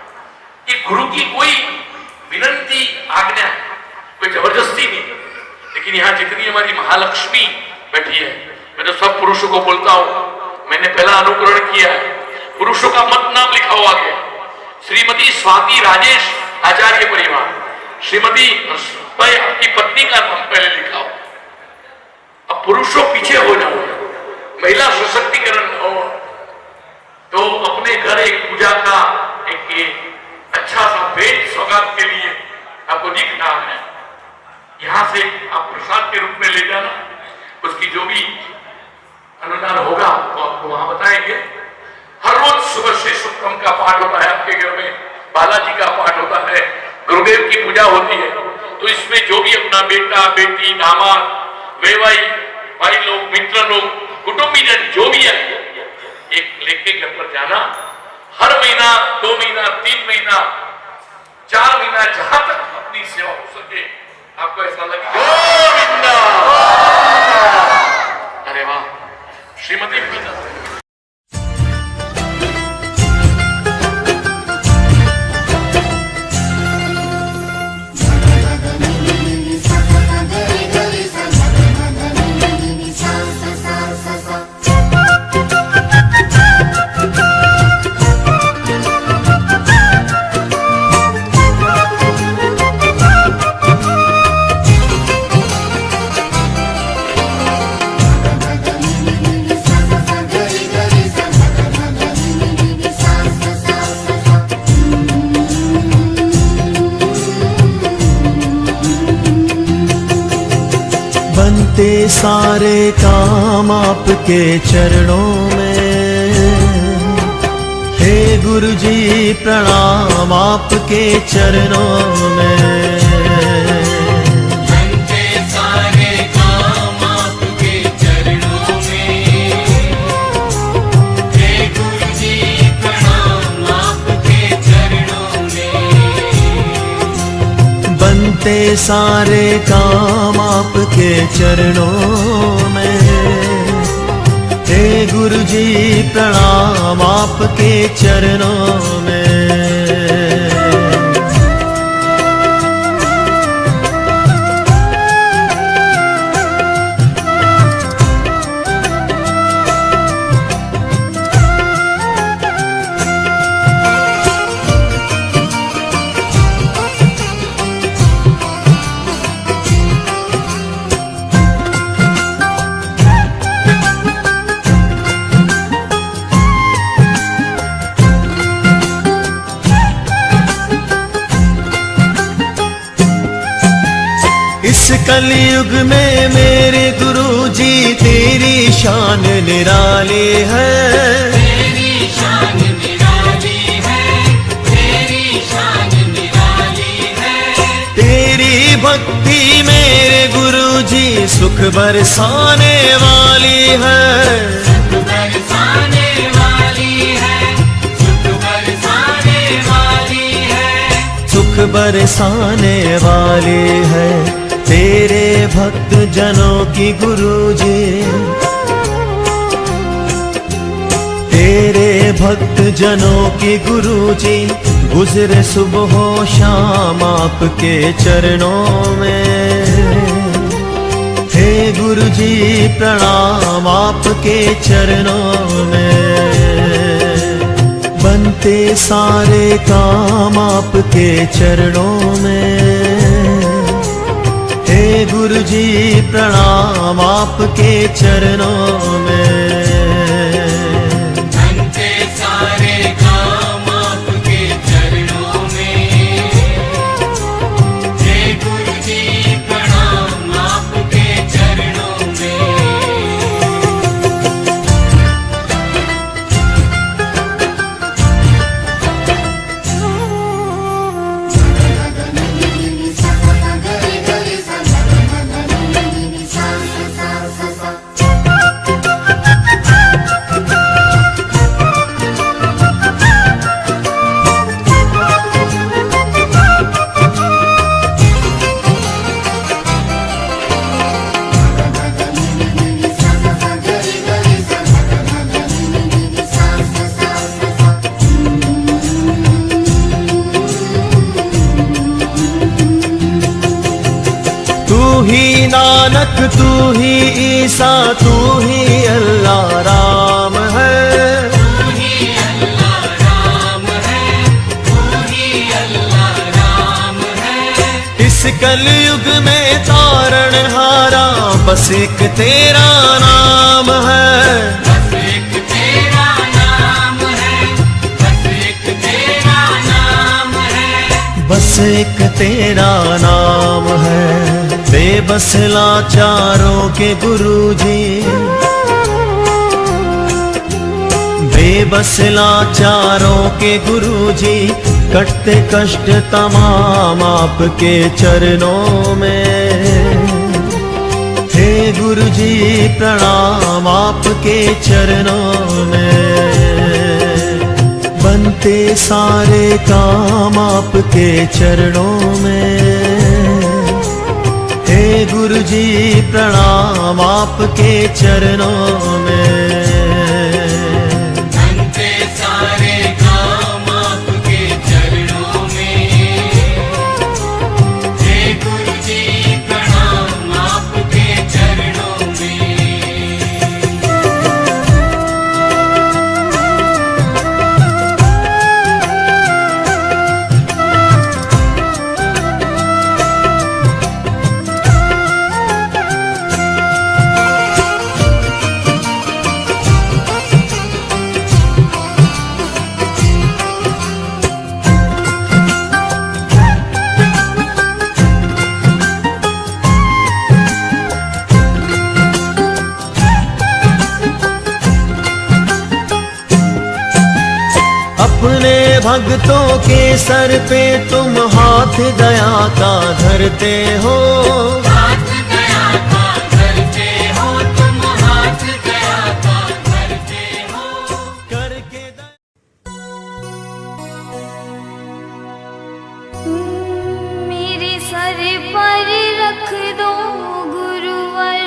ये गुरु की कोई विनती आज्ञा है, कोई जबरदस्ती नहीं। लेकिन यहाँ जितनी हमारी महालक्ष्मी बैठी है, मैं तो सब पुरुषों को बोलता हूँ, मैंने पहला अनुकरण किया है, पुरुषों का मत नाम लिखा हुआ है, श्रीमती स्वाति राजेश आचार्य परिवार, श्रीमती भाई आपकी पत्नी का नाम पहले लिखा हो। अब पुरुषों पीछे हो जाओ, महिला सशक्तिकरण हो, तो अपने घर एक पूजा का एक अच्छा सा भेंट सौगात के लिए आपको दिखना है। यहाँ से आप प्रसाद के रूप में ले जाना, उसकी जो भी अनुदान होगा वो आपको वहां बताएंगे। हर रोज सुबह से शुक्लम का पाठ होता है, आपके घर में बालाजी का पाठ होता है, गुरुदेव की पूजा होती है। तो इसमें जो भी अपना बेटा बेटी दामाद वेवाई भाई लोग मित्र लोग कुटुंबीजन जो भी है, एक लेके घर पर जाना। हर महीना 2 महीना 3 महीना 4 महीना जहां तक अपनी सेवा हो सके, आपको ऐसा लगे गोविंदा, अरे वाह श्रीमती बनते सारे काम आपके चरणों में, हे गुरु जी प्रणाम आपके चरणों में। बनते सारे काम आपके चरणों में, हे गुरु जी प्रणाम आपके चरणों में। बनते सारे काम आपके चरणों में, हे गुरु जी प्रणाम आपके चरणों में। इस कलयुग में मेरे गुरु जी तेरी शान निराली है, तेरी शान निराली है, तेरी शान निराली है। तेरी भक्ति मेरे गुरु जी सुख बरसाने वाली है, सुख बरसाने वाली है, सुख बरसाने वाली है। सुख बरसाने वाली है तेरे भक्त जनों की गुरुजी। तेरे भक्त जनों की गुरुजी गुजरे सुबह शाम आपके चरणों में। हे गुरुजी प्रणाम आपके चरणों में। बनते सारे काम आपके चरणों में। हे गुरुजी प्रणाम आपके चरणों में। बनते सारे काम आपके चरणों में। हे गुरुजी प्रणाम आपके चरणों में। तू ही नानक तू ही ईसा तू ही अल्लाह राम है। तू ही अल्लाह राम है। तू ही अल्लाह राम है। इस कलयुग में तारण हारा बस एक तेरा नाम है। बस एक तेरा नाम है। बस एक तेरा नाम है। बस एक तेरा नाम है। बेबस लाचारों के गुरुजी। बेबस लाचारों के गुरुजी कटते कष्ट तमाम आपके चरणों में। हे गुरुजी प्रणाम आपके चरणों में। बनते सारे काम आपके चरणों में। हे गुरुजी प्रणाम आपके चरणों में। बनते सारे काम आपके चरणों में। हे गुरुजी प्रणाम आपके चरणों में। अपने भक्तों के सर पे तुम हाथ दया का धरते हो। हाथ दया का धरते हो तुम। हाथ दया का धरते हो। करके मेरे सर पर रख दो गुरुवर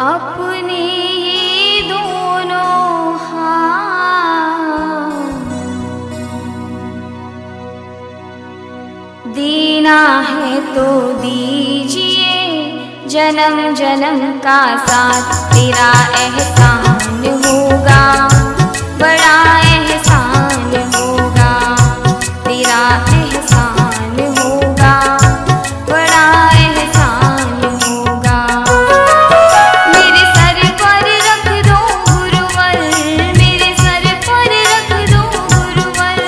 अपने ये दोनों हाथ। देना है तो दीजिए जन्म जन्म का साथ। तेरा एहसान होगा बड़ा एहसान होगा। तेरा एहसान होगा बड़ा एहसान होगा। मेरे सर पर रख दो गुरुवर। मेरे सर पर रख दो गुरुवर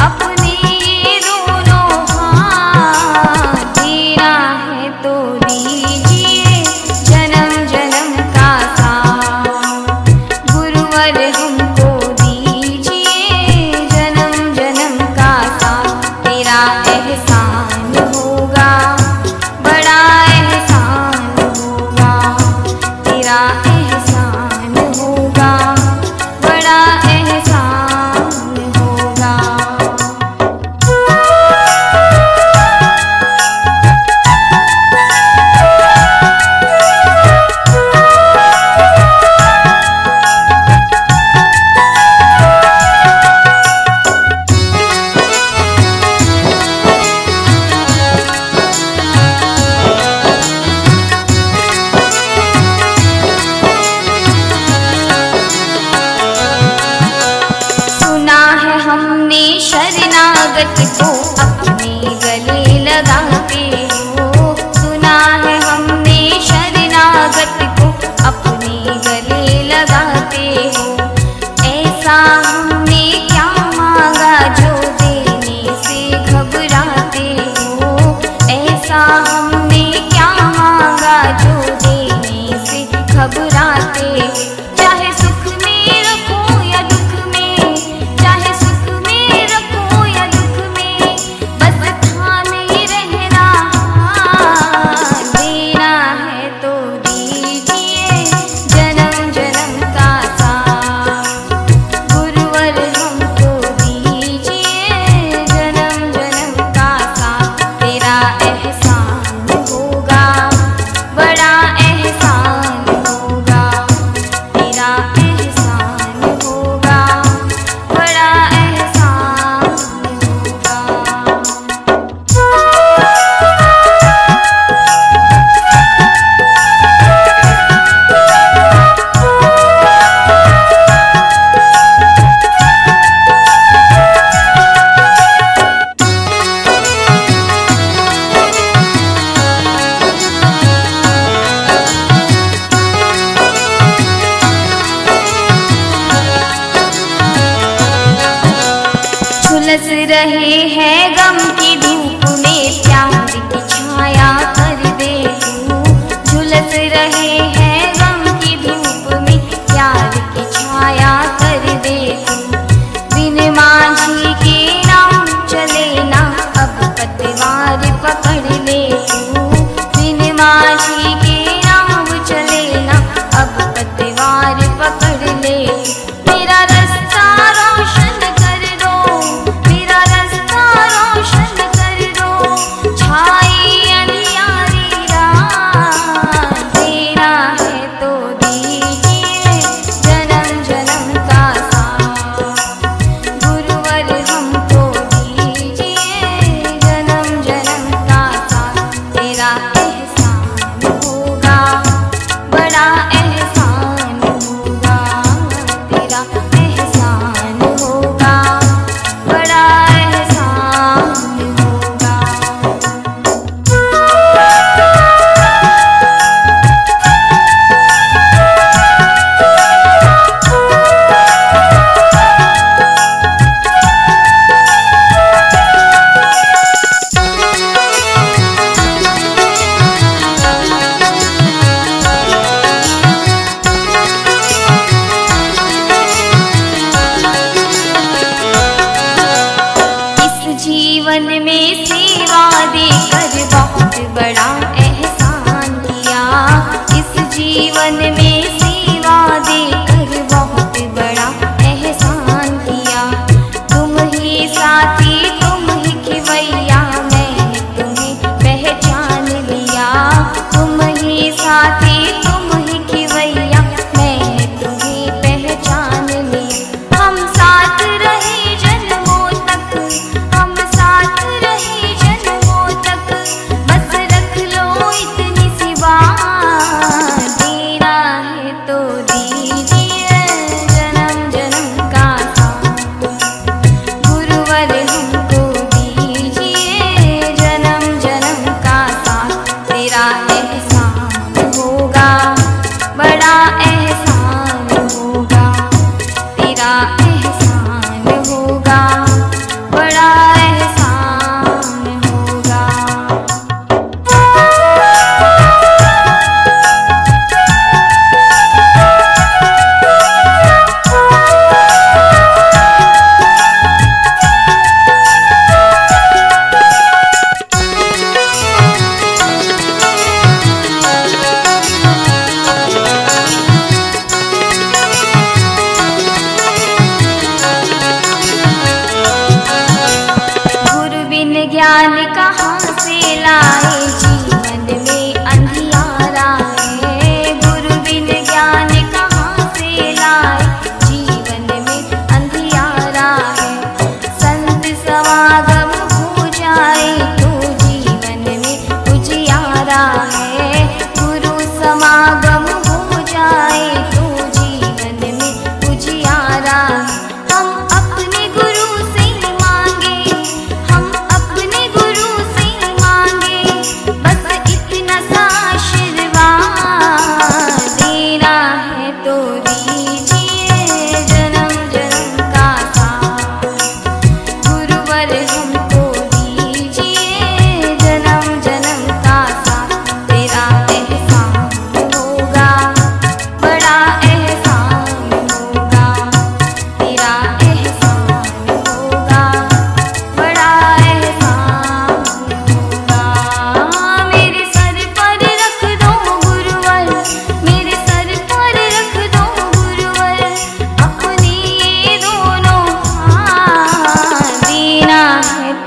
अपने ये दोनों हाथ। देना है तो दीजिए जन्म जन्म का साथ। गुरुवर हमको दीजिए शरणागत को अपने गले लगाते हो। सुना है हमने शरणागत को अपने गले लगाते हो। ऐसा हमने क्या मांगा जो देने से घबराते हो। ऐसा हमने क्या मांगा जो देने से घबराते हो। चाहे सुख में रखो या दुख में, चाहे सुख में रखो या दुख में, बस थामे रहना। देना है तो दीजिए जन्म जन्म का साथ। गुरुवर हमको दीजिए जन्म जन्म का साथ। तेरा एहसान होगा, बड़ा एहसान होगा। तेरा एहसान होगा, बड़ा एहसान होगा। झुलस रहे हैं गम की धूप में, प्यार की छाया कर दे तू। झुलस रहे हैं गम की धूप में, प्यार की छाया कर दे तू। बिन माझी के नाम चले ना अब पतवार पकड़ ले तू। बिन माझी के नाम चले ना अब पतवार पकड़ ले। मेरा रास्ता रोशन कर दो, मेरा रास्ता रोशन कर दो। छाई अंधियारी रात। देना है तो दीजिए जन्म जन्म का साथ। गुरुवर हमको दीजिए जन्म जन्म का साथ। तेरा एहसान होगा, बड़ा एहसान होगा। तेरा एहसान होगा, बड़ा एहसान होगा। इस जीवन में सेवा देकर बहुत बड़ा एहसान किया। इस जीवन में सेवा देकर बहुत बड़ा एहसान किया। तुम ही साथी, तुम ही खिवैया, मैंने तुम्हें पहचान लिया। तुम ही साथी, तुम ही खिवैया, मैंने तुम्हें पहचान लिया। हम साथ रहे जन्मों तक, हम साथ रहे जन्मों तक, बस रख लो इतनी सी बात। देना है तो दीजिए जन्म जन्म का साथ। गुरुवर हमको दीजिए जन्म जन्म का साथ। तेरा एहसान होगा, बड़ा एहसान होगा। तेरा एहसान होगा, बड़ा एहसान होगा। गुरु बिन ज्ञान कहाँ से लाए, जीवन में अंधियारा है। गुरु बिन ज्ञान कहाँ से लाए, जीवन में अंधियारा है। संत समागम हो जाए तो जीवन में उजियारा है। गुरु समागम हो जाए तो जीवन में उजियारा है। हम अपने गुरु से मांगे,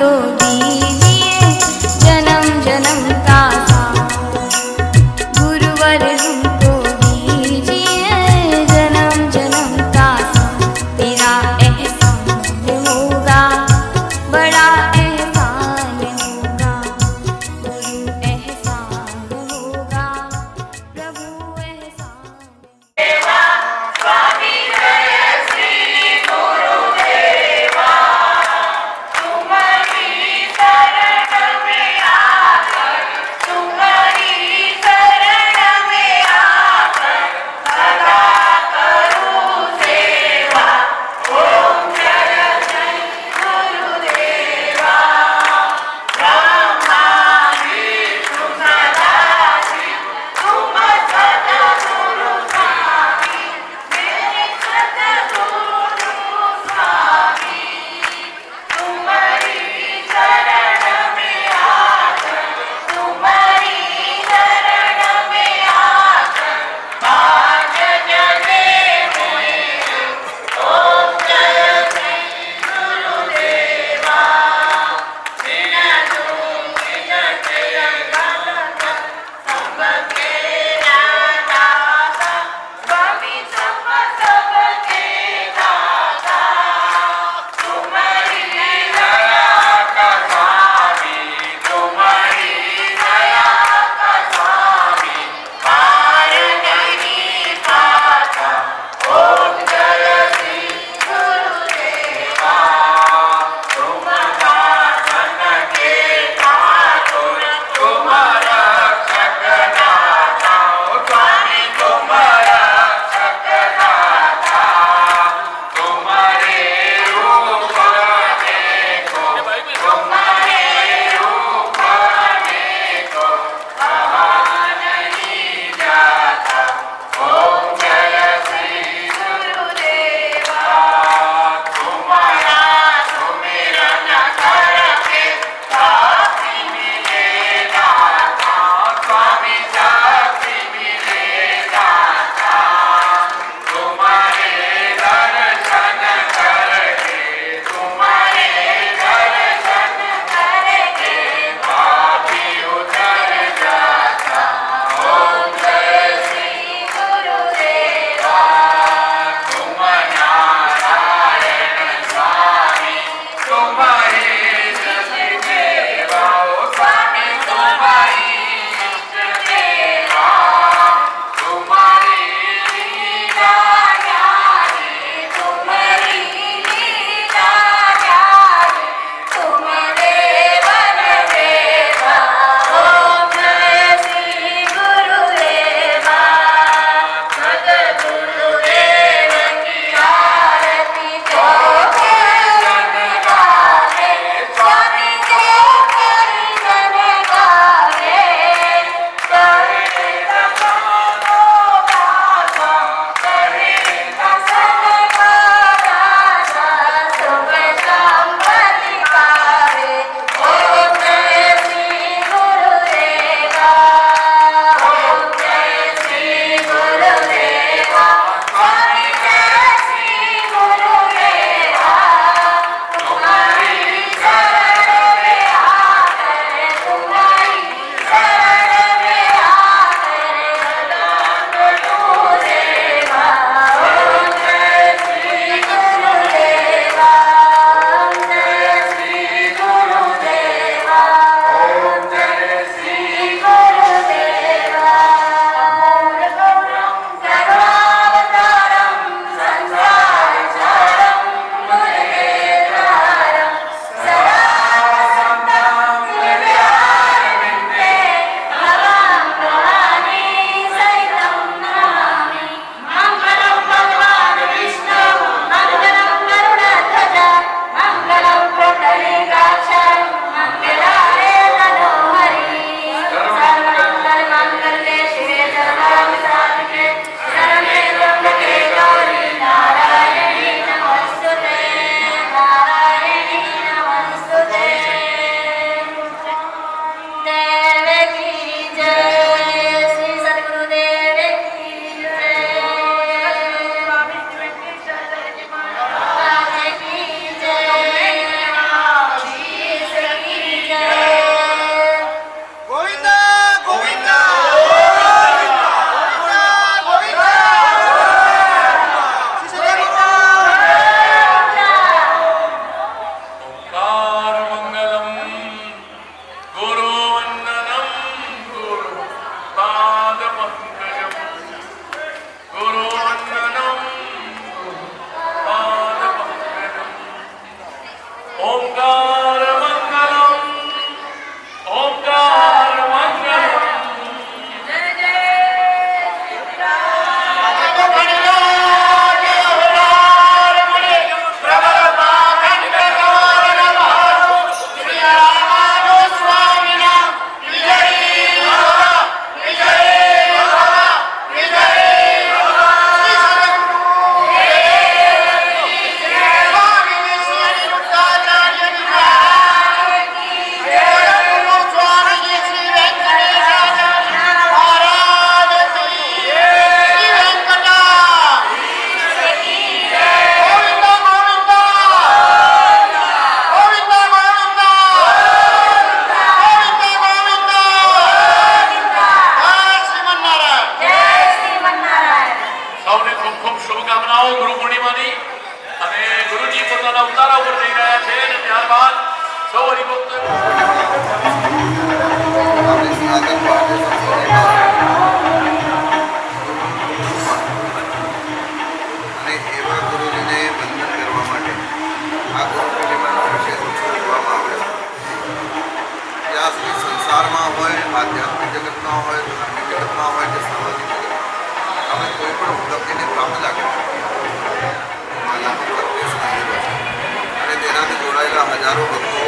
तो दीजिए जन्म जन्म का साथ। गुरुवर हमको दीजिए जन्म जन्म का साथ। तेरा एहसान होगा, बड़ा एहसान होगा, गुरु एहसान होगा, प्रभु एहसान। तुम भी આપણે સનાતન ભારતીય સંસ્કૃતિમાં અને એવા ગુરુજીને વંદન કરવા માટે આ ગુરુ પૂર્ણિમાનો વિષય ઉજવવામાં આવે છે. ત્યાં સુધી સંસારમાં હોય, આધ્યાત્મિક જગતમાં હોય, ધાર્મિક જગતમાં હોય કે સામાજિક જગતમાં આપણે કોઈ પણ ઉપલબ્ધિને પ્રાપ્ત ના કરી શકીએ. અને તેનાથી જોડાયેલા હજારો ભક્તો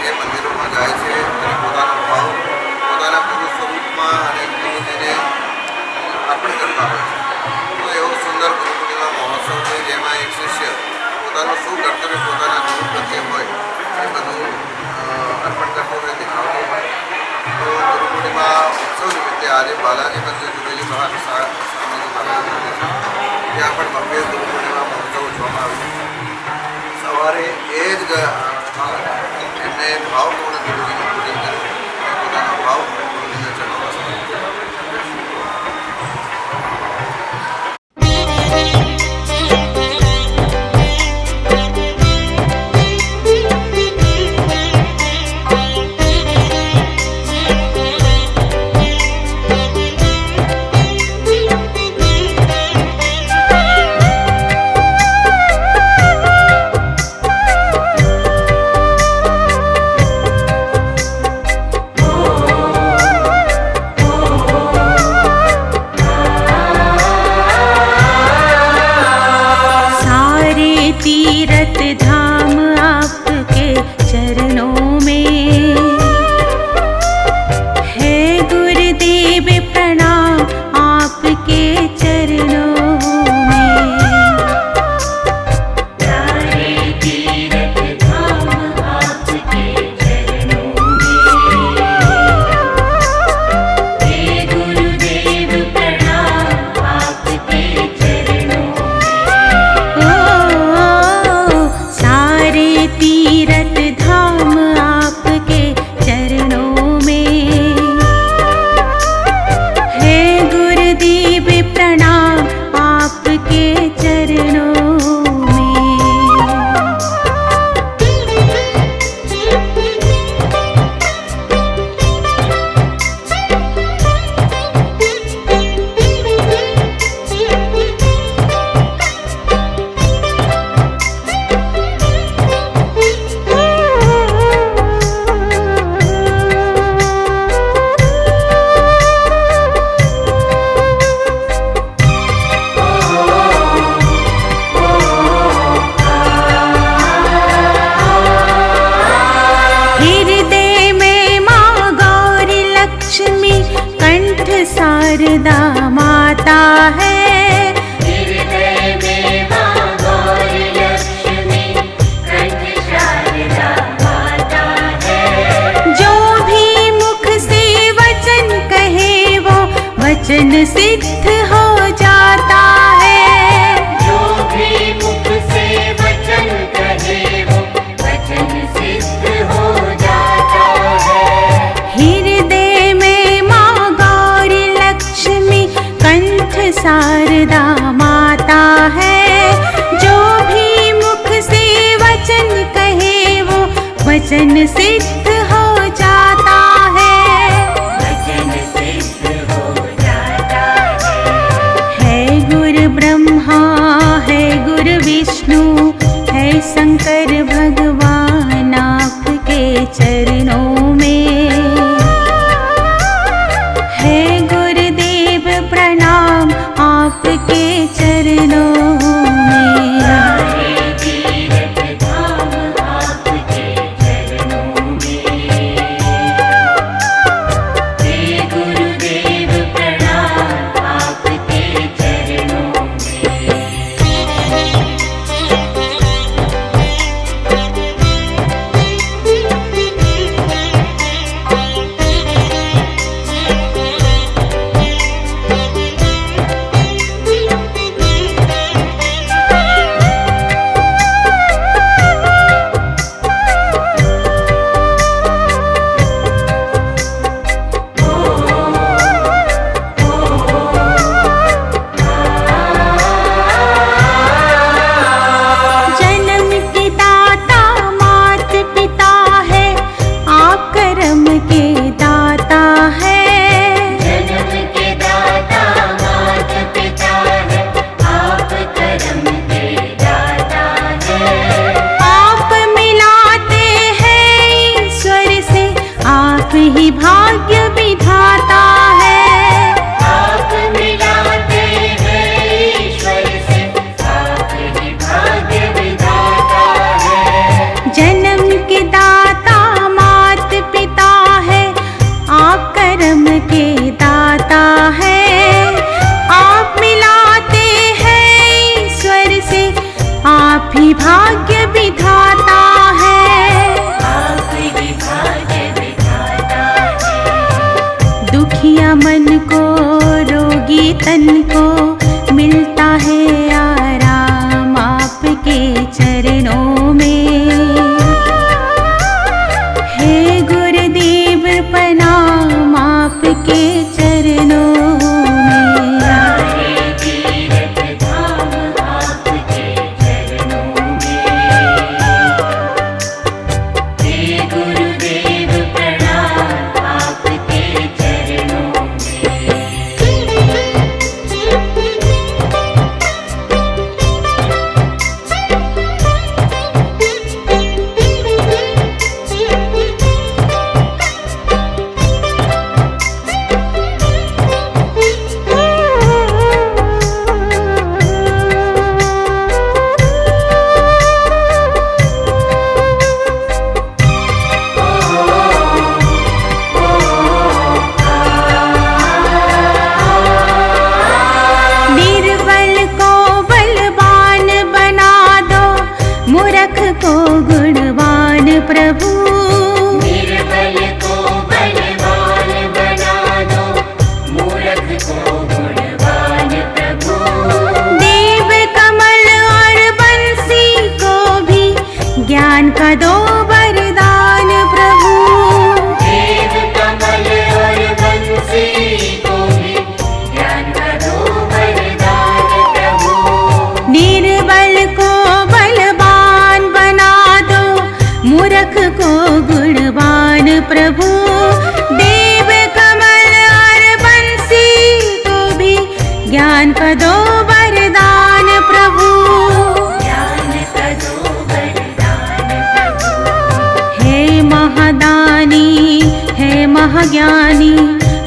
એ મંદિરોમાં જાય છે અને પોતાનો ભાવ પોતાના ગુરુ સ્વરૂપમાં અને ગુરુજીને અર્પણ કરતા હોય છે. તો એવો સુંદર ગુરુ પૂર્ણિમા મહોત્સવ છે જેમાં એક શિષ્ય પોતાનું શું કર્તવ્ય પોતાના ગુરુ પ્રત્યે હોય એ બધું અર્પણ કરતો હોય, દેખાડતો હોય. તો ગુરુ પૂર્ણિમા ઉત્સવ નિમિત્તે આજે બાલાજી મંદિર જુબેલી બહાર સામેની બાલાજી મંદિર છે ત્યાં પણ ભવ્ય ગુરુ પૂર્ણિમા મહોત્સવ ઉજવવામાં આવે છે. સવારે એ જ એમને ભાવપૂર્ણ ગુરુજીનું પૂજન કર્યું અને પોતાનો ભાવ ગુરુજીના ચરણોમાં સમર્પિત કર્યો. तीरथ धाम आपके चरणों में है गुरुदेव प्रणाम आपके चरणों में। सारे तीरथ धाम आपके चरणों में है गुरुदेव प्रणाम आपके चरणों में। सारे तीरथ धाम आपके चरणों में है गुरुदेव प्रणाम आपके चरणों हृदय में माँ गौरी लक्ष्मी कंठ शारदा माता है। हृदय में माँ गौरी लक्ष्मी कंठ शारदा माता है। जो भी मुख से वचन कहे वो वचन सिद्ध हो जाता है। जो भी मुख से वचन कहे वो वचन सिद्ध हो जाता है। हृदय में माँ गौरी लक्ष्मी कंठ शारदा माता है। जो भी मुख से वचन कहे वो वचन सिद्ध हो जाता है। वचन सिद्ध हो जाता है गुरु ब्रह्मा है गुरु विष्णु है शंकर भगवान आपके चरणों में है गुरुदेव प्रणाम आपके चरणों में। तीरथ धाम आपके चरणों में है गुरुदेव प्रणाम आपके चरणों में। ही भाग्य विधाता है। आप मिलाते हैं ईश्वर से, आप ही भाग्य विधाता है। जन्म के दाता मात पिता है, आप कर्म के दाता है। आप मिलाते हैं ईश्वर से, आप ही भाग्य विधाता है। आप ही भाग्य विधाता है। दुखिया मन को रोगी तन को मिलता है आराम आपके चरणों में। हे गुरुदेव प्रणाम आपके चरणों में। सारे तीर्थ धाम आपके चरणों में। हे गुरुदेव प्रणाम आपके चरणों में। निर्बल को बलवान बना दो, मूर्ख को गुणवान प्रभु। निर्बल को बलवान बना दो, मूर्ख को गुणवान प्रभु। देव कमल और बंसी को भी ज्ञान का दो वरदान प्रभु। देव कमल और बंसी को भी ज्ञान का दो वरदान प्रभु। निर्बल को बलवान बना दो, मूर्ख को गुणवान प्रभु। देव कमल और बंसी को भी ज्ञान का दो वरदान प्रभु। ज्ञान का दो वरदान प्रभु। हे महादानी है महाज्ञानी,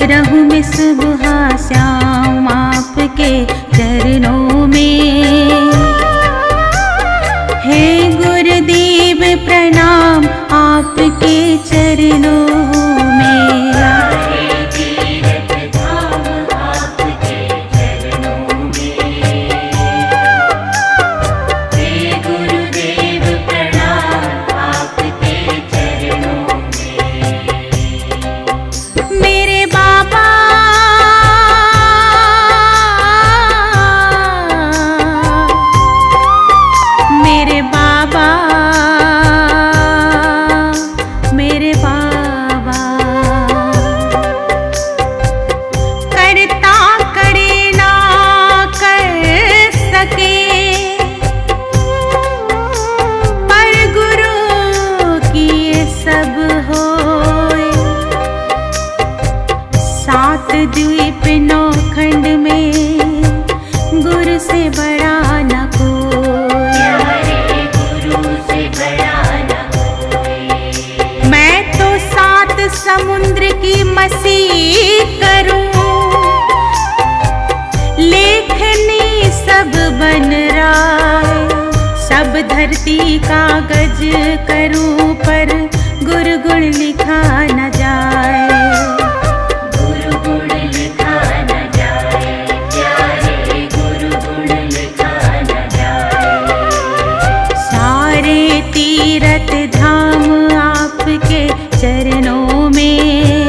रहूं मैं सुबह श्याम आपके चरणों में। हे गुरुदेव प्रणाम आपके चरणों में। सारे तीर्थ धाम आपके चरणों में। हे गुरुदेव प्रणाम आपके चरणों में। मेरे बाबा मेरे बाबा मेरे बाबा करता करे ना कर सके, पर गुरु की ये सब होए। सात द्वीप नौ खंड में गुरु से बड़ा न कोई। प्यारे गुरु से बड़ा न कोई। मैं तो सात समुद्र की मसीह करूं, लेखनी सब बन रहा है। सब धरती कागज करूं, पर गुरु गुण लिखा न जाए। गुरु गुण लिखा न जाए, प्यारे गुरु गुण लिखा न जाए। सारे तीर्थ धाम आपके चरणों में।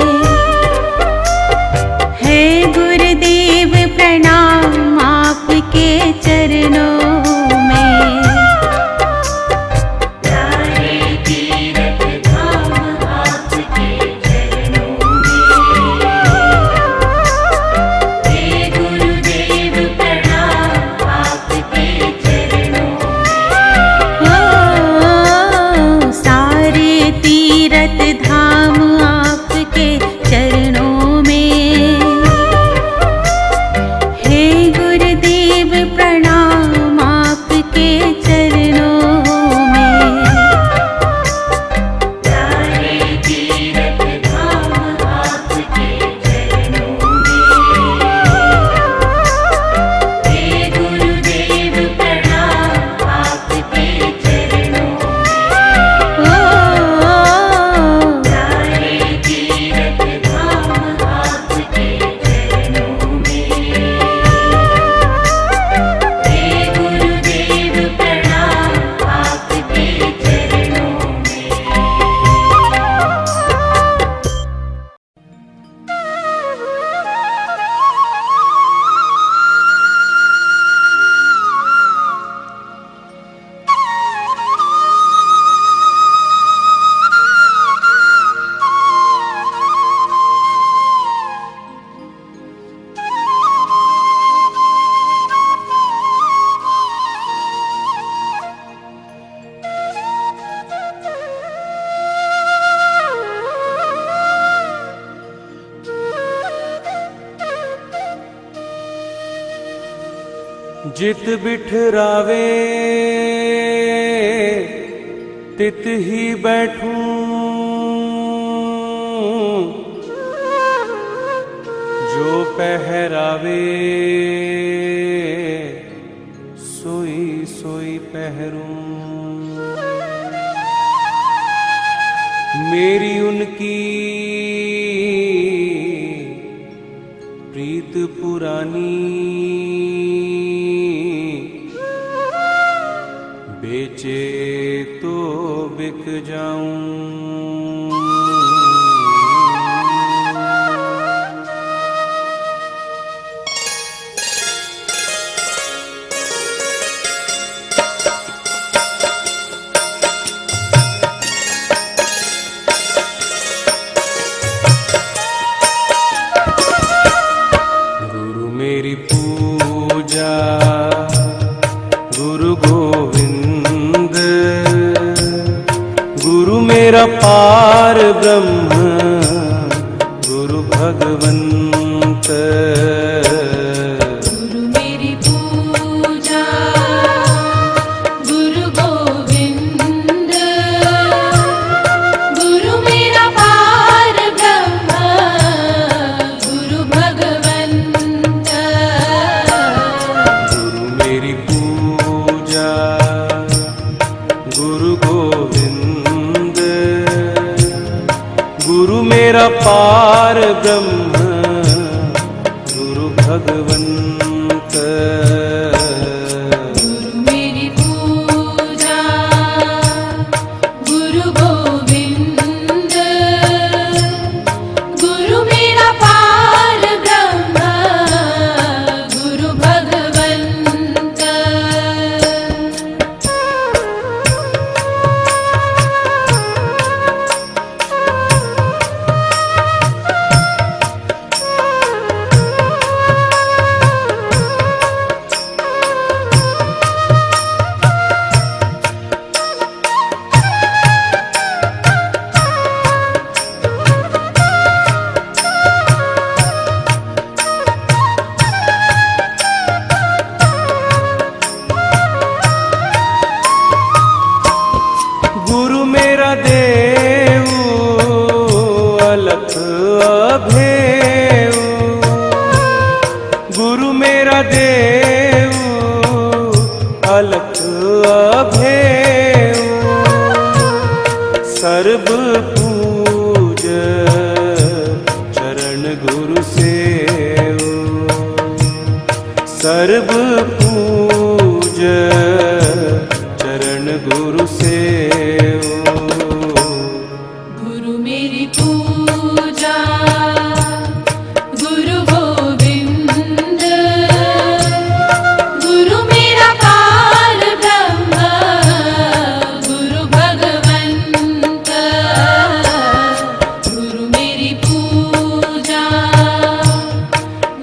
हे गुरुदेव प्रणाम आपके चरणों में। सारे तीर्थ धाम आपके जित बिठरावे तित ही बैठूं, जो पहरावे सोई सोई पहरूं। मेरी उनकी प्रीत पुरानी, बेचे तो बिक जाऊं। गुरु मेरी पूजा गुरु गोविंद, गुरु मेरा पार ब्रह्म गुरु भगवंत। गुरु मेरी पूजा गुरु गोविंद, गुरु मेरा पार ब्रह्म गुरु भगवंत। गुरु मेरी पूजा गुरु गोविंद, गुरु मेरा पार ब्रह्म गुरु भगवंत। गुरु मेरी पूजा गुरु गोविंद, गुरु मेरा पार ब्रह्म गुरु भगवंत। गुरु मेरा देव अलख अभेव, गुरु मेरा देव अलख अभेव। सर्व पूज चरण गुरु सेव, सर्व पूज चरण गुरु सेव। गुरु मेरी पूजा गुरु गोविंद, गुरु मेरा पार ब्रह्म गुरु भगवंत। गुरु मेरी पूजा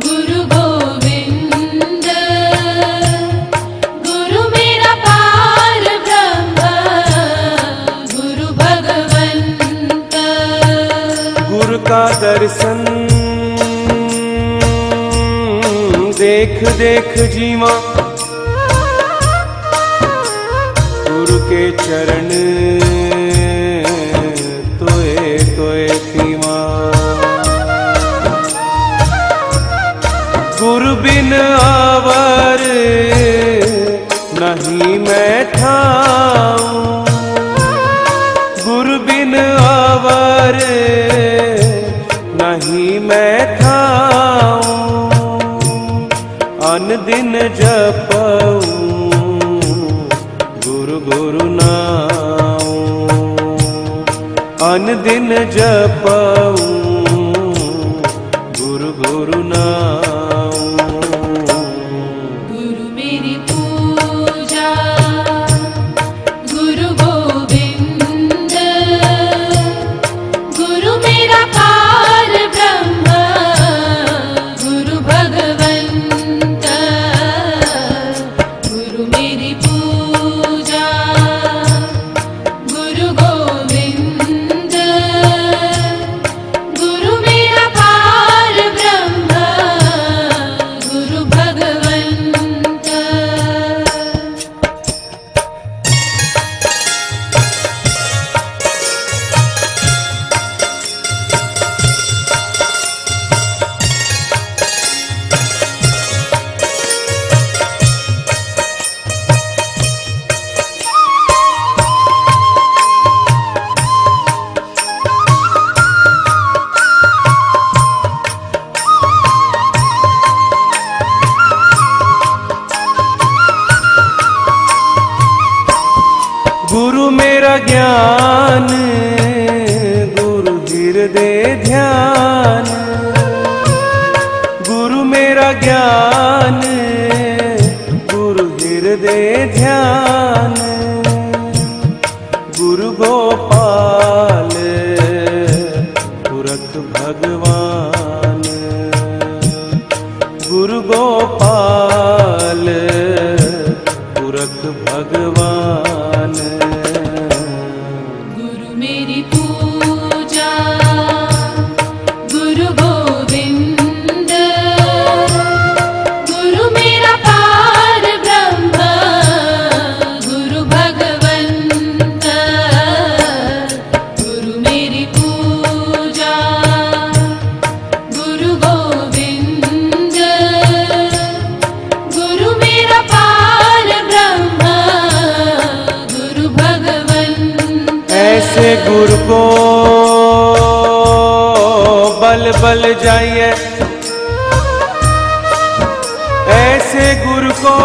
गुरु गोविंद, गुरु मेरा पार ब्रह्म गुरु भगवंत। गुरु का दर्शन देख देख जीवा, गुरु के चरण तोए तोए सीमा। गुरु बिन आवर नहीं मैं ठाऊं, गुरु बिन आवर नहीं मैं ठाऊं। अन दिन जपऊं गुरु गुरु नाऊं, अन दिन जपऊं गुरु गुरु नाऊं। गुरु मेरी पूजा गुरु गोविंद, गुरु मेरा पार ब्रह्म गुरु भगवंत। गुरु मेरी पूजा गुरु गोविंद, गुरु मेरा पार ब्रह्म हृदय ध्यान, गुरु मेरा ज्ञान, गुरु हृदय ध्यान, गुरु गोपाल पुरख भगवान, गुरु गोपाल पुरख भगवान। गुरु मेरी पूजा गुरु गोविंद, गुरु मेरा पार ब्रह्म, गुरु भगवंत। गुरु मेरी पूजा गुरु गोविंद, गुरु मेरा पार ब्रह्म, गुरु भगवंत। ऐसे गुरु को बल बल जाइए, ऐसे गुरु को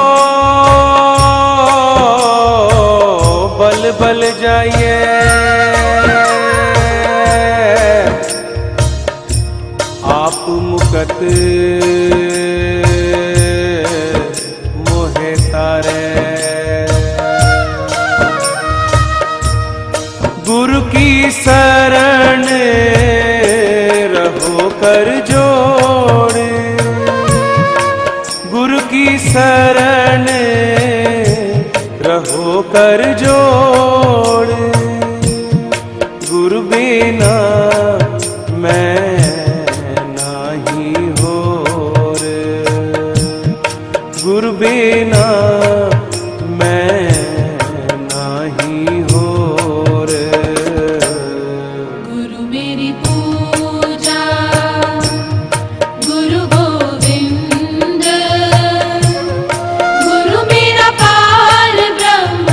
बल बल जाइए। आप मुकत मोहे तारे, गुरु की शरण रहो कर जोड़, गुरु की शरण रहो कर जोड़। गुरु बिना मैं नहीं होर, गुरु बिना मैं नहीं होर। गुरु मेरी पूजा गुरु गोविंद, गुरु मेरा पार ब्रह्म,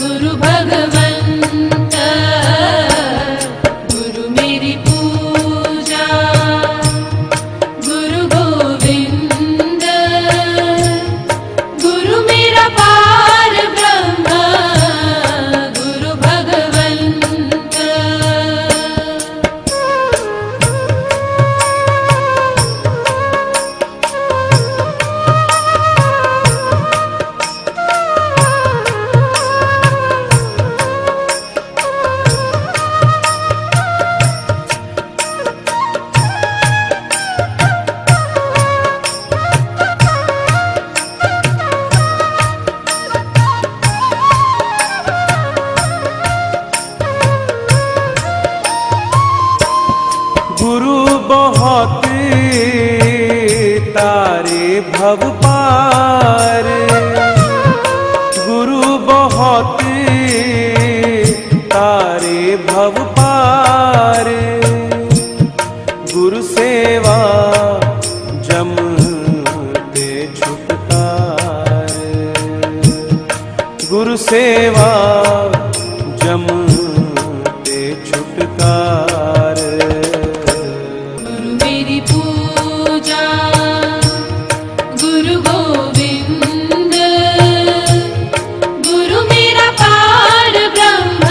गुरु भगवंत। गुरु मेरी पूजा गुरु गोविंद, गुरु मेरा पार ब्रह्म, गुरु भगवंत। गुरु बहुत तारे भव पार, गुरु बहुत तारे भव पार। गुरु सेवा जम ते छुटकार, गुरु सेवा जम ते छुटकार। गुरु मेरी पूजा गुरु गोविंद, गुरु मेरा पार ब्रह्म,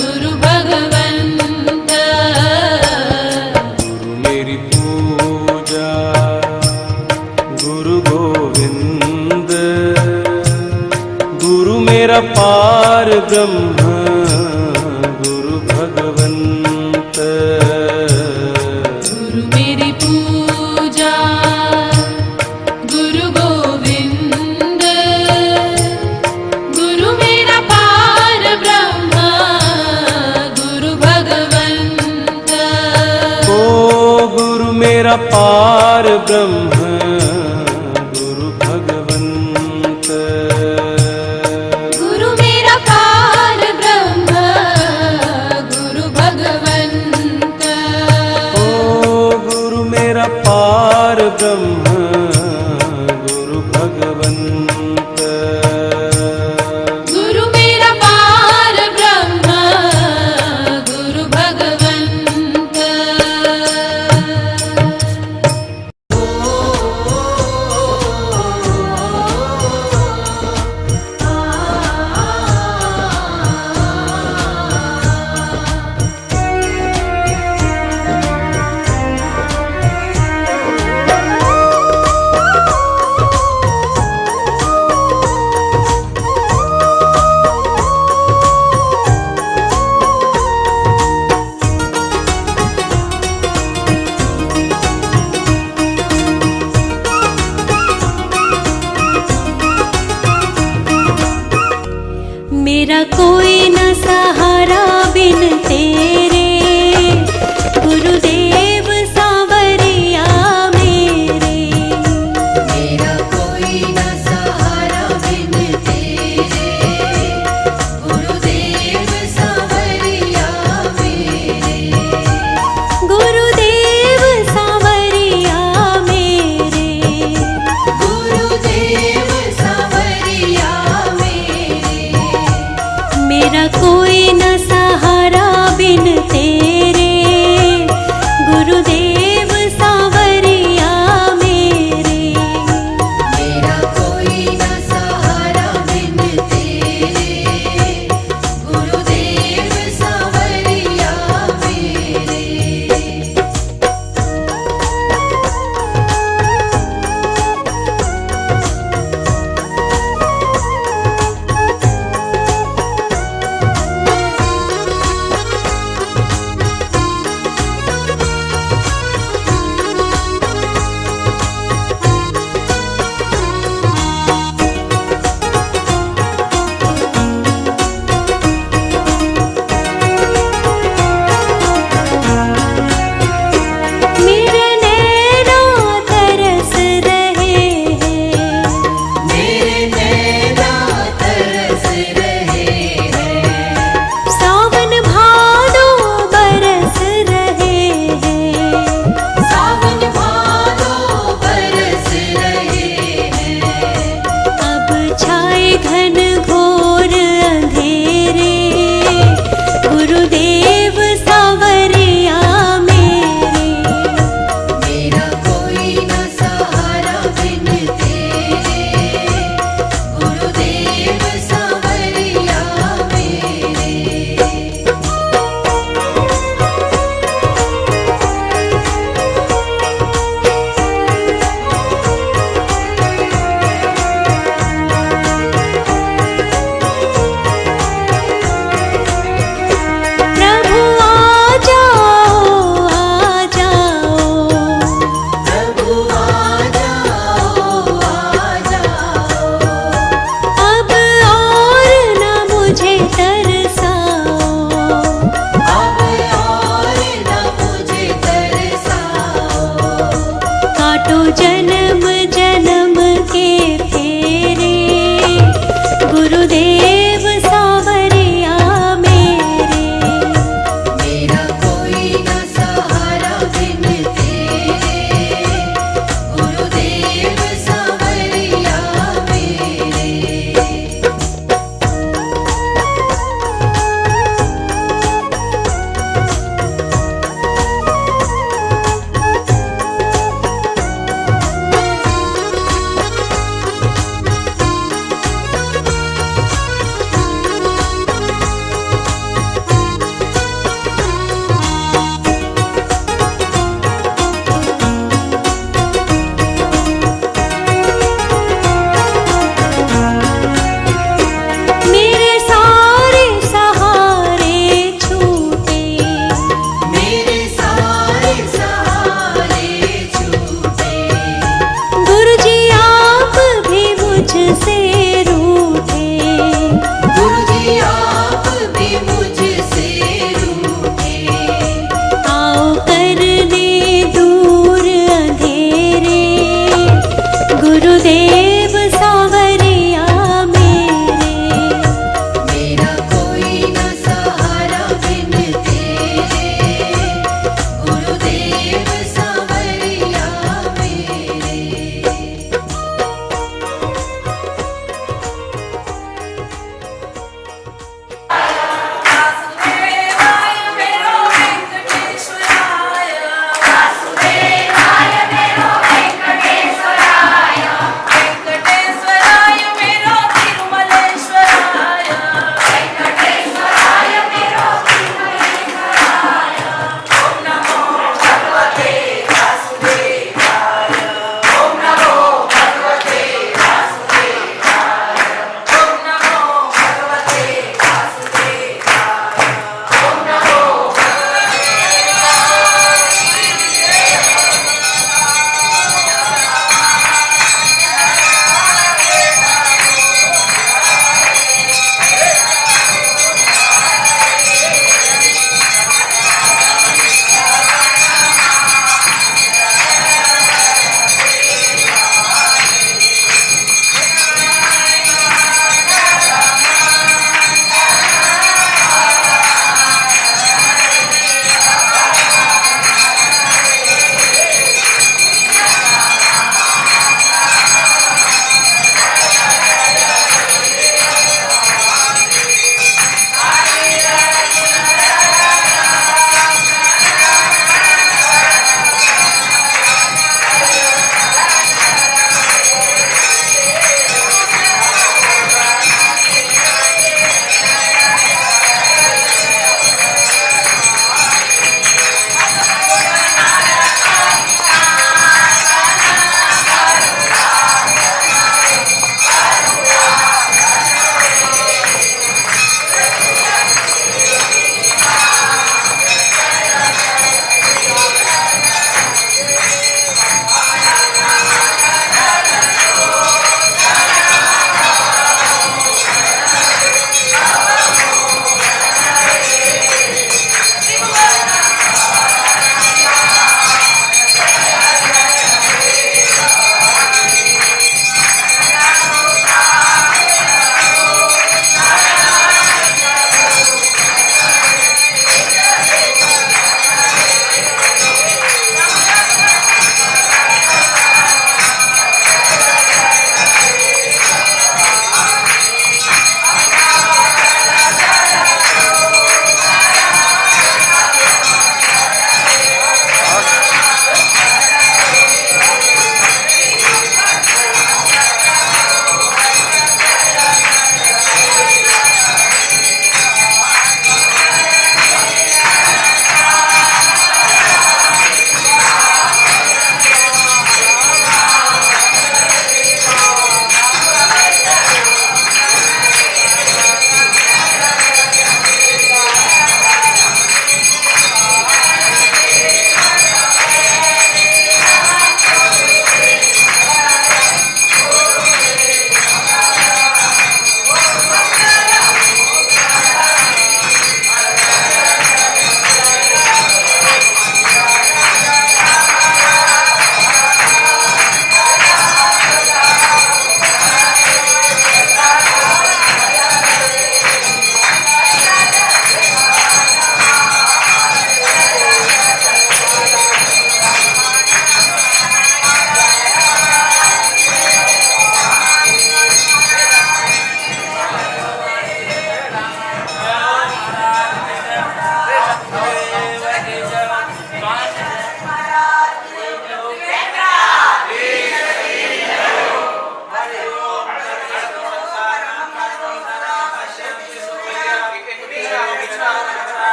गुरु भगवंत। गुरु मेरी पूजा गुरु गोविंद, गुरु मेरा पार ब्रह्म, गुरु भगवंत। गुरु मेरी पूजा गुरु गोविंद, गुरु मेरा पार ब्रह्म, गुरु भगवंत। ओ गुरु मेरा पार ब्रह्म,